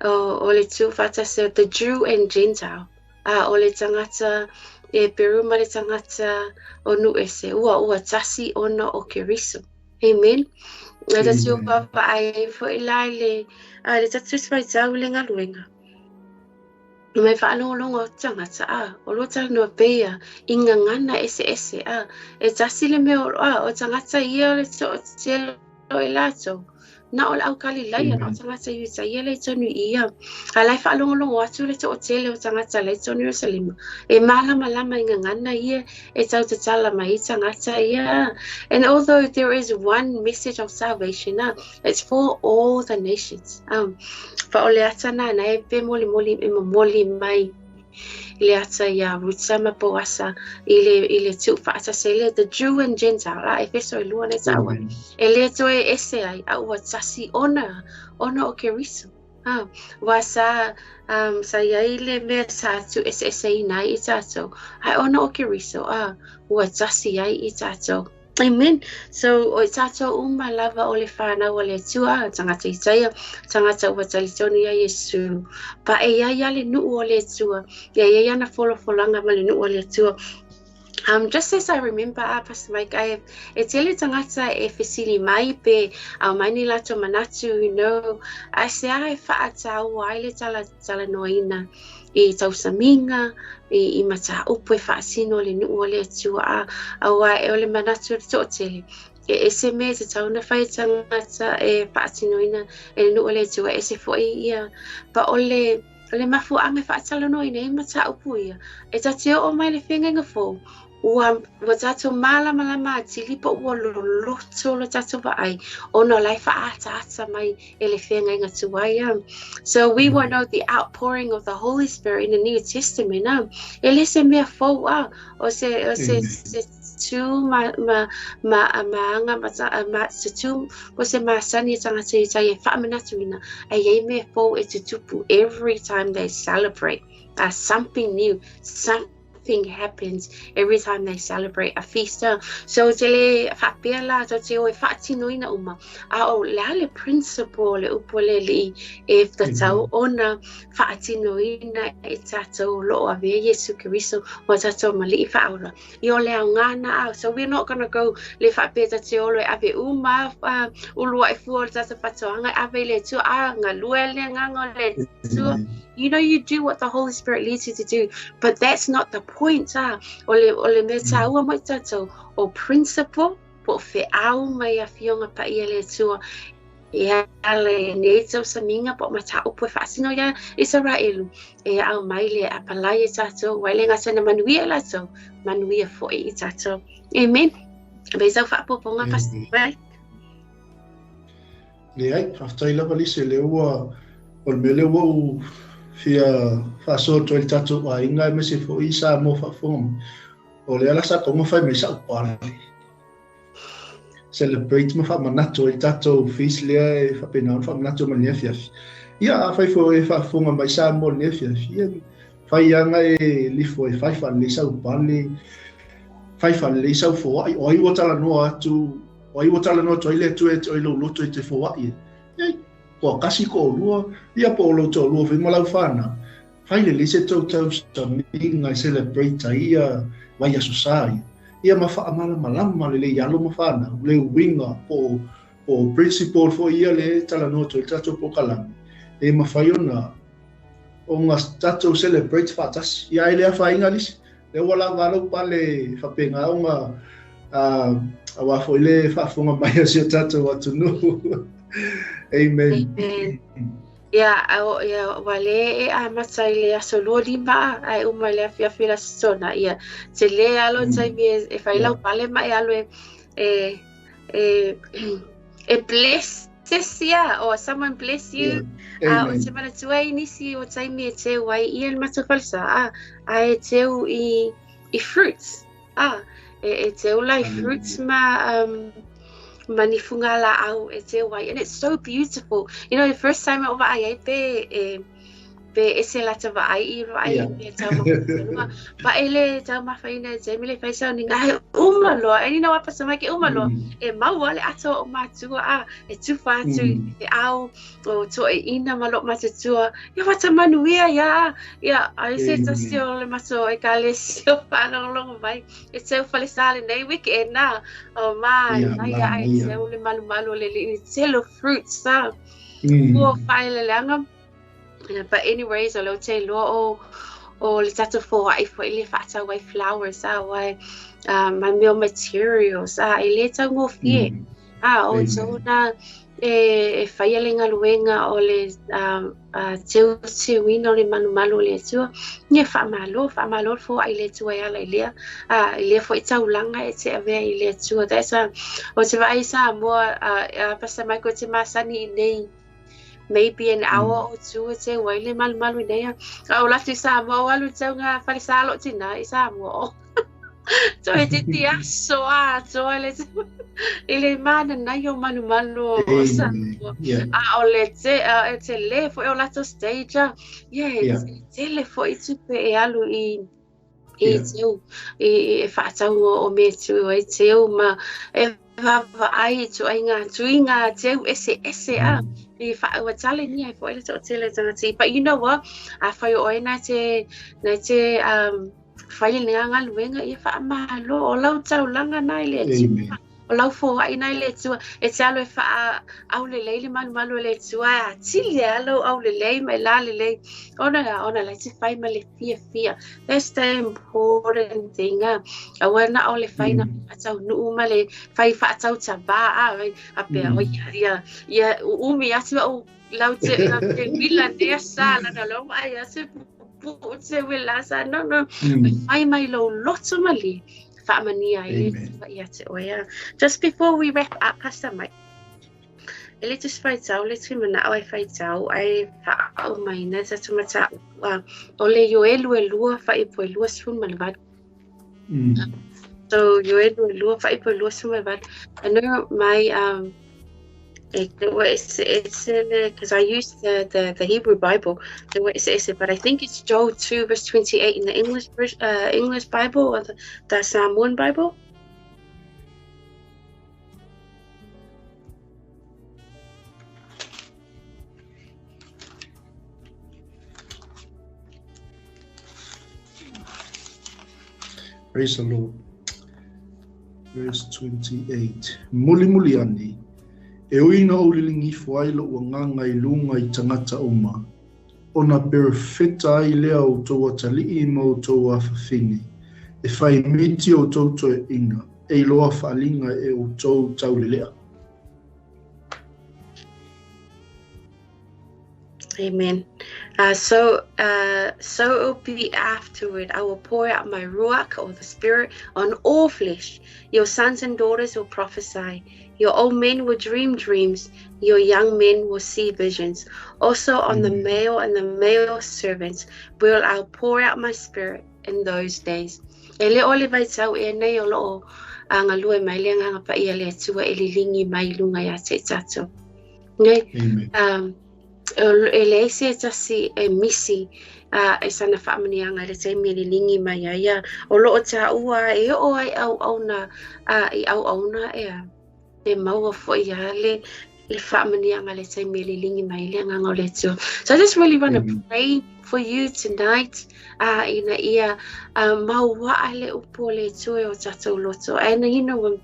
o le tu whatase the Jew and Gentile o le tangata e peru ma le tangata o nu ese ua tasi ona o keriso. Amen. E tasi o papa ai fo ilai le tatu spai tau le ngaluenga. Mai whaanolongo o tangata o lota no pea inga ngana ese e tasi le meo o tangata ia le to telo e lato. Na o au kali laia na o tangata yuta ia le tonu ia. Alai whaalongolongo atu le to o tele o tangata le tonu Jerusalem. E malama inga ngana ia e tau te tala mai I tangata ia. And although there is one message of salvation, it's for all the nations. Fa o le ata na e pe moli mai. Le ata ia rutsama poasa ile tu fata sele the Jew and Gentile Efeso lua ne tawa ele to ese ai au tasi ona o keriso wasa sa ile me sa tu ese nai itato ai ona o keriso wa tasi ai itato. Amen. So o tato lava o le whana o le tua tangata itaia tangata ua talitoni a Yesu pa e ia le nuu o le tua ia na folanga ma le nuu o le tua. Just as I remember, Pastor Mike, e tele tangata e fesili mai pe au mai ni lato manatu, I se ai whaatau ai le tala noina I tau saminga, I mata upu e whaasino le nuu o le tua au ai o le manatu to tele. E se me te tau na whai tangata e whaasinoina e le nuu o le tua e se fo ia pa o le mafu ame whaatala noina I mata upu ia. E tateo o mai le whenga fo. Ua tato malama atili pa ua loto lo tato wa ai ono lai ata mai ele whenga inga tuai. So we will know the outpouring of the Holy Spirit in the New Testament. Ele se mea fo o se tu maanga se tu o se masani tangata I taia whaamanatuina a ye mea fo e te tupu every time they celebrate something new, something happens every time they celebrate a feast. So tele whapea la to te o e whaatinoina uma o le principle le upole li if the tau ona whaatinoina e tatou loo ave Yesu Keriso wa tatou mali whaora I o lea ngana so we're not going to go le whapea te olo e ave uma ulua e fuor tata patoanga ave le tu nga lue le nganga le tu. You know, you do what the Holy Spirit leads you to do, but that's not the point. Ole me taua mai tatou o principle po fe au mai a fionga pa ia le tua e ale ne tau saminga po mata upu e whaasino ia Israelu e au mai le apalai e tatou waile ngata na manuia la tau manuia fo I tatou. Amen. Beisa whaapoponga pastor. Le ai, whaftai lava Lise le ua o le mele ua fia faso to il tato wa inga me se fo isa mo fa fom o le ala sa como fa me sa pa celebrate mo fa manato il tato fis le fa pena fa manato ma ne fia ia fa fo e fa fo ma sa mo ne fia fa yanga e li fo e fa le sa pa le fa le sa fo ai o tala no atu o tala no to ile tu e lo te fo ai ko kasi ko lua ia po lo to lo fi mo la fana Haile Lise tau sa minga celebrate ia vai asosai. Ia mafa malama le yalo mafana le winga po principal fo ia le tala no to tato po kalami. E mafaiona o ngas tato celebrate fatas. Ia ile fa ingalis. Le wala ngalo pale fa penga nga awa fo ile fa fonga mai asio tato watu no. Amen. Amen. Ya, wale matai le asolo lima ai uma le afia fila sona ia te le alo tai mi e fai lau pale mai alo bless tesia or someone bless you o te mana tua inisi o tai mi e te wai ian matu falsa e teu I fruits e teu lai fruits ma manifunga la au e te wai, and it's so beautiful. You know, the first time over ai pe ese la te vai e tau ma pa ele tau ma faina te mile fai sa ni ngai umalo and you know what pasa mai ke umalo e mau wale ato o matua e tufa tu e au o to e ina malo matua ya wata manuia ya ai se tasio le maso e kale sio pa long vai e se fale sale nei week e na o mai ai se le malu le selo fruits sa o fai le langa. But anyways, o lo te lo o le tato fo ai fo ile fata wai flowers wai my meal materials ile tau ngo fie o so na e fai lenga luenga o le te wino le malu le tua ni fa malo fo ai le tua ya ile fo tau langa e te ave ile tua desa o te vai sa mo pasa mai ko te masani nei maybe an hour or two te waile malu nei o la sa mo alu tau nga fale sa lo tina sa mo so e te tia so ele mana na yo malu sa o le te le fo o la to stage te le fo itu pe e alu I teu e fa tau o me tu e teu ma e va ai tu inga teu ese I fa wa tale ni ai fo ele to tele tanga but you know what I fa yo na te fa ile nga luenga I fa malo o lau tau langa na ile o lau fo ai na ile tu e talo e fa au le le malu le tu tili alo au le mai la le ona la te fai ma le fia that's the important thing a wana au le fai na tau nu ma le fai fa tau taba a pe o ya umi atu au lau te vila de sala na lo ai ase se wela sa no fai mai lo loto mali just before we wrap up, Pastor Mike, ele te fai tau, le te mana au fai tau, ai fa au mai na sa tu mata o le yo lua fai po lua sun malvat. So yo lua fai po lua sun malvat. I know my because I used the Hebrew Bible, but I think it's Joel 2 verse 28 in the English Bible or the Psalm 1 Bible. Praise the Lord. Verse 28. Muli ani. E oina o lilingi fuailo o nganga I lunga I tangata oma. Ona perfecta I lea o toa tali I mo toa fafine. E fai miti o toto e inga. E loa whaalinga e o tau taulelea. Amen. So it will be afterward. I will pour out my ruach, or the Spirit, on all flesh. Your sons and daughters will prophesy. Your old men will dream dreams. Your young men will see visions. Also on the male and the male servants will I pour out my Spirit in those days. Ele ole vai tau e nei o loo anga lue mai le anga pa ia le tua e lilingi mai lunga ia te tato. Nei? Ele se tasi e misi e sana whaamanianga le te me lilingi mai ia. O loo ta ua e o ai au na I au na e maua fo ia le whaamanianga le te me lilingi mai le anga o le tua. So I just really want to pray for you tonight. Ina ia mauaa le upo le tue o tatou loto. And you know,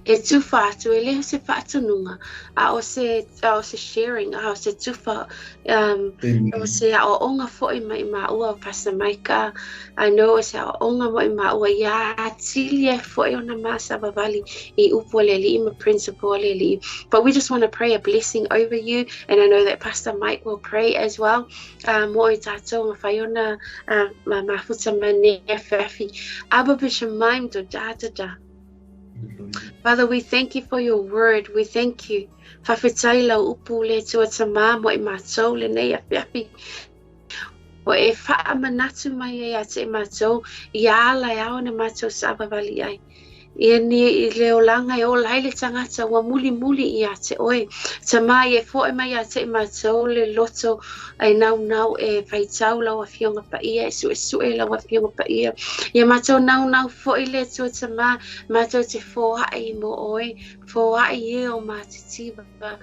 e tufa atu e leho se whaatanunga a o se sharing a o se tufa o se a o onga fo'i mai maua o Pastor Micah. I know se a o onga mai maua ia tili e fo'i o na Maiava Valley I upo le li ma principal le li. But we just want to pray a blessing over you, and I know that Pastor Mike will pray as well. Mo I tātou ma whaiona ma futa mane e whawhi aba bishamaim do da. Father, we thank you for your word. We thank you. Whawhetaila upu le tua tamā mo I mātou le nei a whiawhi. O e wha manatu mai e a te mātou I ala e ao na mātou Maiava Valley ai. Ia ni I leo langa e o laile tangata wa muli I a te oe. Tamā e fo e mai a te mātou le loto ai nau e whaitau lau a whionga pa ia, e sue lau a whionga pa ia. Ia mātou nau fo I le tua tamā, mātou te fō ai mo oe, fō ai e o mātitiwa.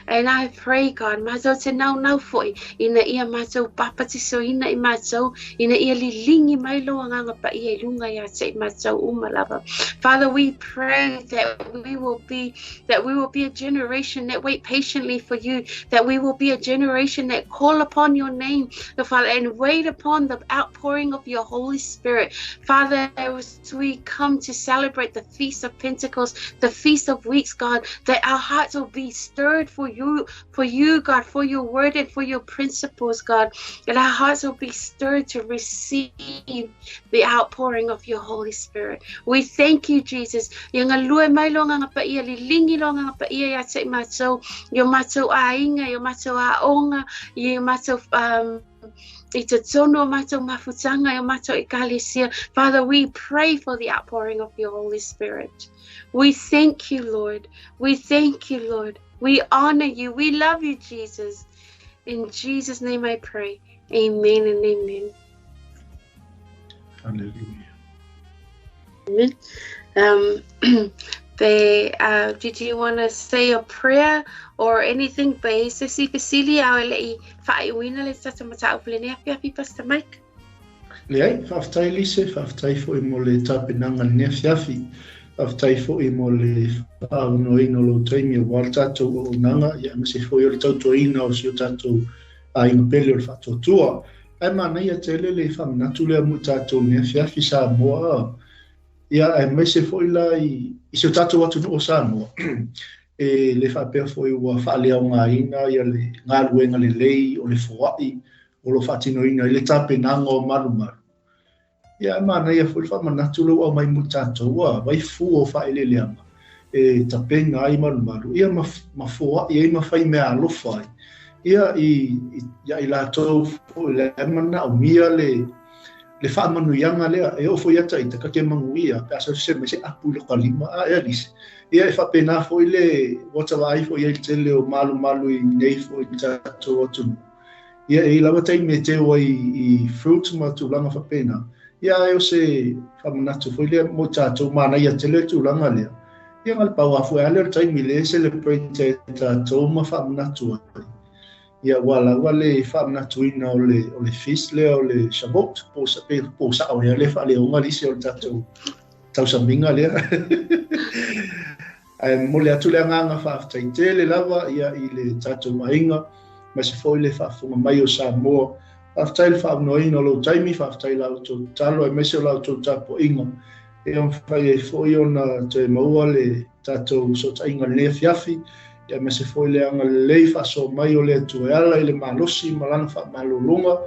And I pray, God, mātou te nau fo I, ina ia mātou papati so ina I mātou, ina ia li lingi mai loa nganga pa ia I lunga ia te mātou umalava. Father, we pray that we will be a generation that wait patiently for you, that we will be a generation that call upon your name, Father, and wait upon the outpouring of your Holy Spirit. Father, as we come to celebrate the Feast of Pentecost, the Feast of Weeks, God, that our hearts will be stirred for you, God, for your word and for your principles, God, that our hearts will be stirred to receive the outpouring of your Holy Spirit. We thank you, Jesus. Yung alue mai longa nga pa ia, lilingi longa nga pa ia ya te mātou, yung mātou a inga, yung mātou a onga, yung mātou I te tono mātou mafutanga, yung mātou I kalesia. Father, we pray for the outpouring of your Holy Spirit. We thank you, Lord. We thank you, Lord. We honor you. We love you, Jesus. In Jesus' name I pray. Amen and amen. Hallelujah. Amen. Did you want to say a prayer or anything? Base si Cecilia o le I wha'iwina le tata matau plenea whiawhi Pastor Mike. Leai, whawhtai Lise, whawhtai fo I mo le tāpenanga nea whiawhi, whawhtai fo I mo le whaaunoina lo taimi o wāra tātou o nanga, ia mase fo I o le tautoina o si o tātou a inga pele o le whatotua. Ai mana ia te le whamanatu lea mu tātou nea whiawhi sa moa. Ia ai mese fo I la I se o tātou atu no o sa moa. E le whapea fo I ua whaalea o ngā ina, ia le ngā luenga le lei o le foai, o lo whaatinoina I le tāpenanga o marumaru. Ia mana ia fo I whamanatu leo au mai mu tātou wa, wai fu o whaeleleanga. E tapenga ai marumaru. Ia ma foai, ia ma whai mea alofa ai. Ia I lātou fo I le mana o mia le whaamanuianga lea, e ofo iata I takake manguia, pe asa se me se apu le kalima, ea Lise. Ia e whapena fo I le watawai fo I le tele o malu I nei fo I tātou atunu. Ia e lawa tai me te o I fruit ma tūlanga whapena. Ia e o se whamanatu fo I le mo tātou mana ia tele tūlanga lea. Ia ngal pau afu e ale o tai mi le celebrate tātou ma whamanatu ai. Ia wala wale whamanatuina o le feast lea o le Shavuot, po sa o ia le whale o ngalisi o tātou tausaminga lea. Mo le atu lea nganga whaaftai tele lava ia I le tātou mainga, ma se fo I le whaafunga mai o Samoa. Whaaftai le whaamnoina o lo taimi, whaaftai lau tō talo e mese o lau tō tāpo inga. E on whai e fo I ona te maua le tātou so tainga lea whiawhi, ia me se foi le anga lei whaso mai o le atu e ala I le malosi malana wha malolonga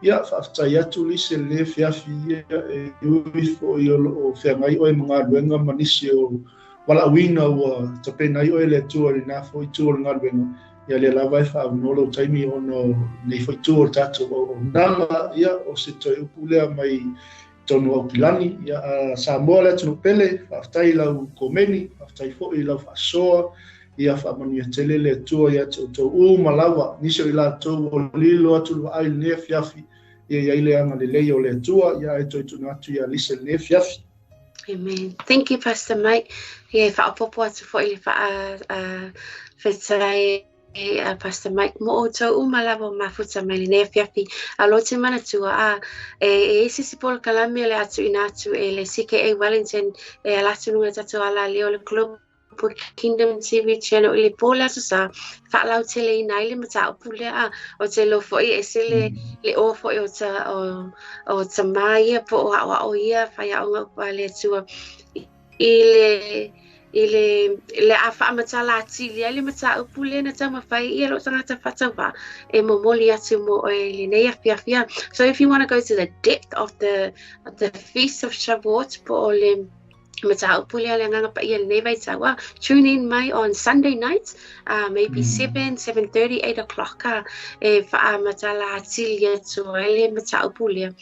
ia whaftai atu Lise le whiawhi ia e ui fo I o whiangai oe mga ruenga manisi o wala awina ua tapena I oe le atu o le nā fo I tu o le ngā ruenga ia le lawa e whaunolo taimi o no nei fo I tu o tātou o nanga ia o se toi upu lea mai tonu au pilani ia Samoa le atu no pele whaftai lau komeni whaftai fo I lau whasoa ia whaamanuia tele le atua ia tau malawa niso I lātou o lilo atu lua ai nea whiawhi ia ile anga le lei o le atua ia e toi tunu atu ia Lise nea whiawhi. Amen. Thank you, Pastor Mike. Ia whaapopo atu fo I le whetai Pastor Mike mo o tau umalawa mafuta mai le fiafi a lo te mana tua e sisi pol kalame le atu inatu le CKA Wellington ala tunu tatu ala leo le club Kingdom TV channel le pola sa fa lau te le nai le mata pule o te lo foi e se le o foi o ta mai po o ia fa ya o le tua ile a fa mata la tili le mata upule na tama fai ia lo tangata fatawa e momoli atu mo le nei afia. So if you want to go to the depth of the feast of Shavuot po le mata upule le nganga pa ia nei vai tawa, tune in mai on Sunday nights, maybe 7:30 8 o'clock e fa mata la tili atu le mata upule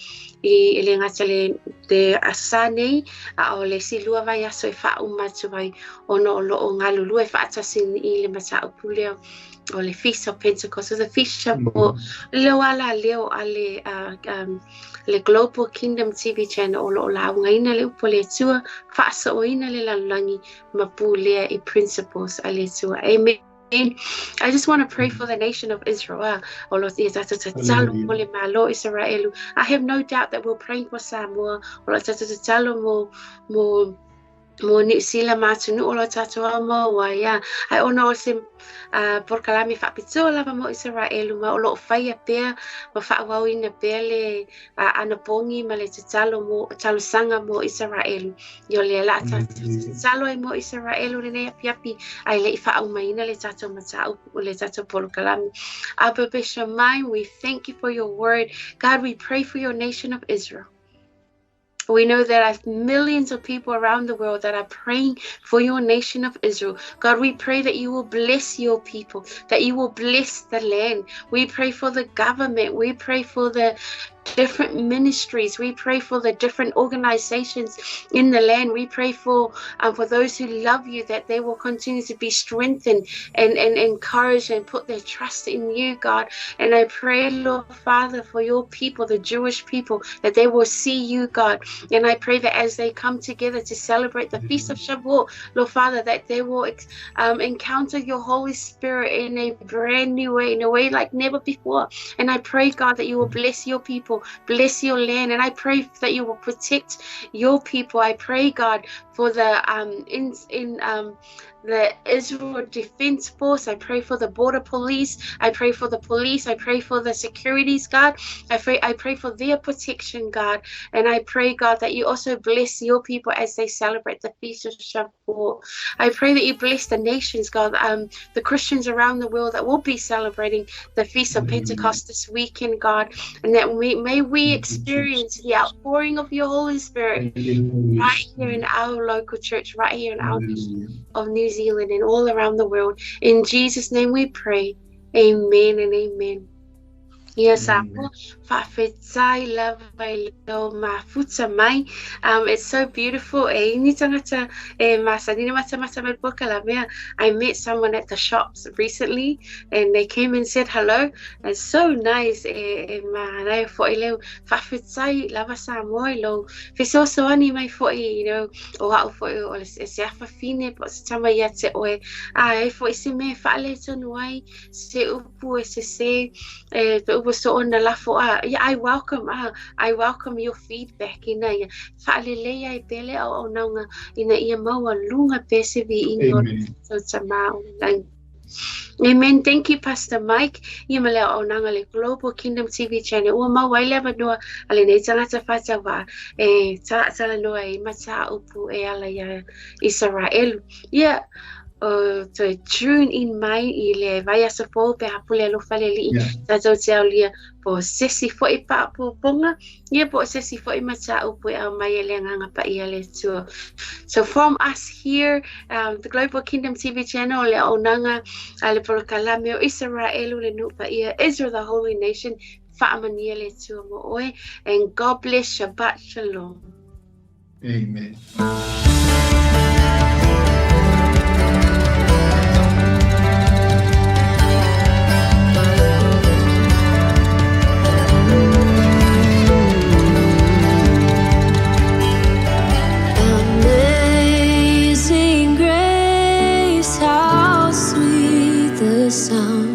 i le ngata le te asane o le silua vai aso e wha umatu vai ono o loo ngalulu e wha atasin i le mata upule o le Feast of Pentecost. O the Feast o leo ala leo ale le Global Kingdom TV channel o loo la ngaina le upo le tua wha asa o ina le lalangi mapu lea i principles a le tua. Amen. I just want to pray for the nation of Israel. I have no doubt that we're praying for Samoa. Mo ni sila matunu o lo tatua mo wa ya ai ono o se por kalami fa pito lava mo Israel ma o lo fai pe ma fa wa ina pele ana pongi ma le talo mo talo sanga mo Israel yo le la talo mo Israel le ne piapi ai le fa uma ina le tato mata o le tato por kalami Abba Shamai, we thank you for your word. God, we pray for your nation of Israel. We know there are millions of people around the world that are praying for your nation of Israel. God, we pray that you will bless your people, that you will bless the land. We pray for the government. We pray for the different ministries. We pray for the different organizations in the land. We pray for those who love you, that they will continue to be strengthened and encouraged and put their trust in you, God. And I pray, Lord Father, for your people, the Jewish people, that they will see you, God. And I pray that as they come together to celebrate the Feast of Shavuot, Lord Father, that they will encounter your Holy Spirit in a brand new way, in a way like never before. And I pray, God, that you will bless your people, bless your land, and I pray that you will protect your people. I pray, God, for the the Israel Defense Force. I pray for the border police. I pray for the police. I pray for the securities, God. I pray for their protection, God. And I pray, God, that you also bless your people as they celebrate the Feast of Shavuot. I pray that you bless the nations, God, the Christians around the world that will be celebrating the Feast of Pentecost this weekend, God, and that may we experience the outpouring of your Holy Spirit right here in our local church, right here in our nation of New Zealand and all around the world. In Jesus' name we pray. Amen and amen. Yes, it's so beautiful. I met someone at the shops recently and they came and said hello. It's so nice. So on the lafo I welcome your feedback ina ya fa'alele ai pele o nanga ina ia maua lunga pesevi ingo so tamau. Amen. Thank you, Pastor Mike. Yimale o nanga le Global Kingdom TV channel. Ua maua leva noa ale nei tangata whatawa tala noa I mata upu ala ya Israel. Yeah. To tune in mai I le vai asa fo pe hapule lo fale li tato te au lia po sesi fo I pa po ponga ia po sesi fo I mata upu mai le nganga pa ia le tua. So from us here, the Global Kingdom TV channel le onanga ale por kalame o Israel le nu pa ia Israel, the holy nation, fa'amania le tua mo oe, and God bless. Shabbat shalom. Amen. Amazing grace, how sweet the sound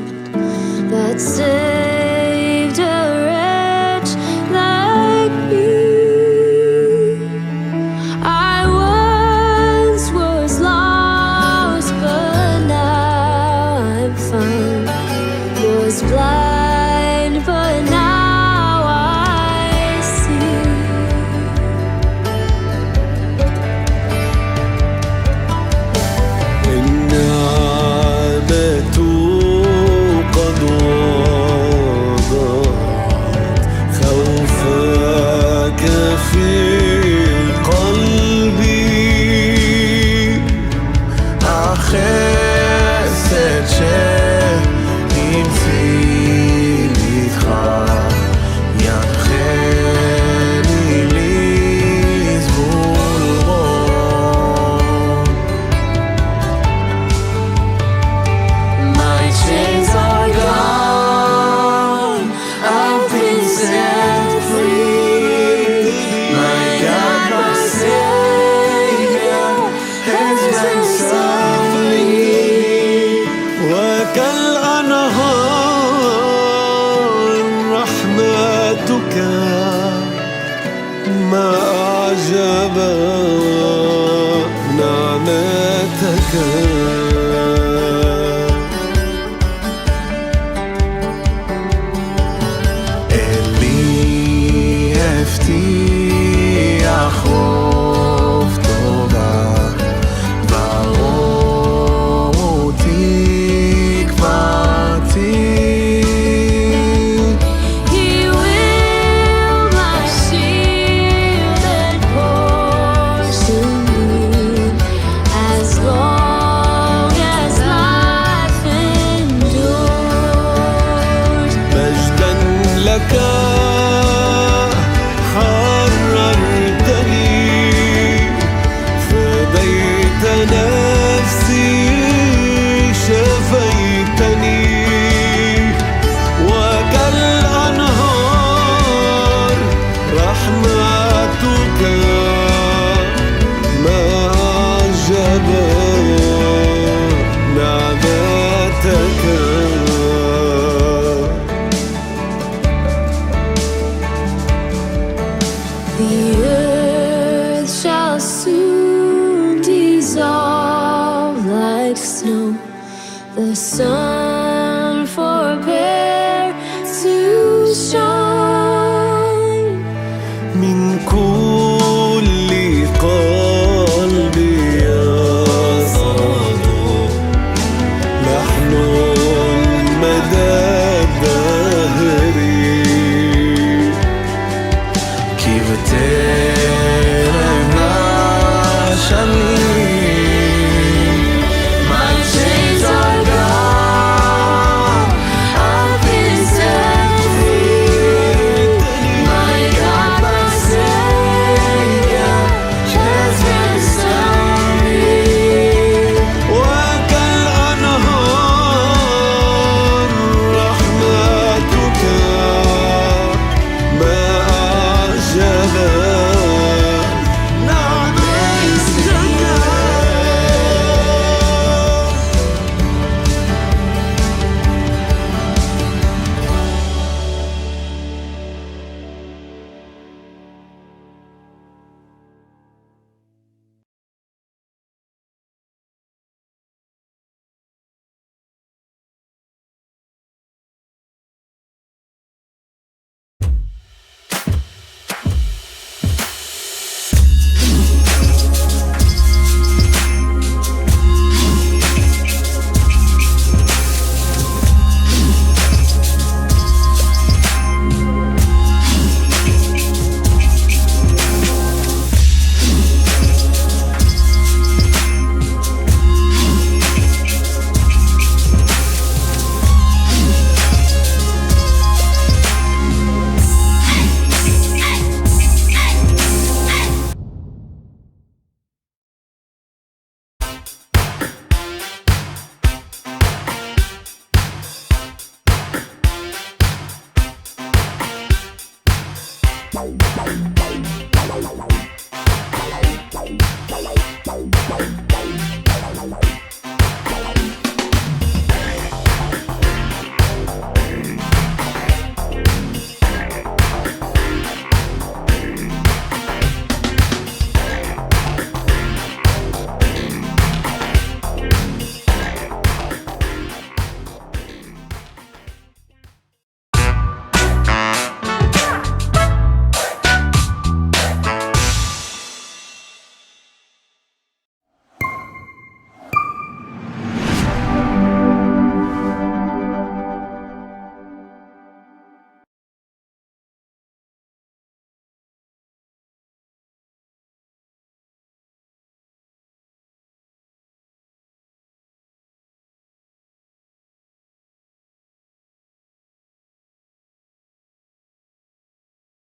رحمتك ما أعجب نعمتك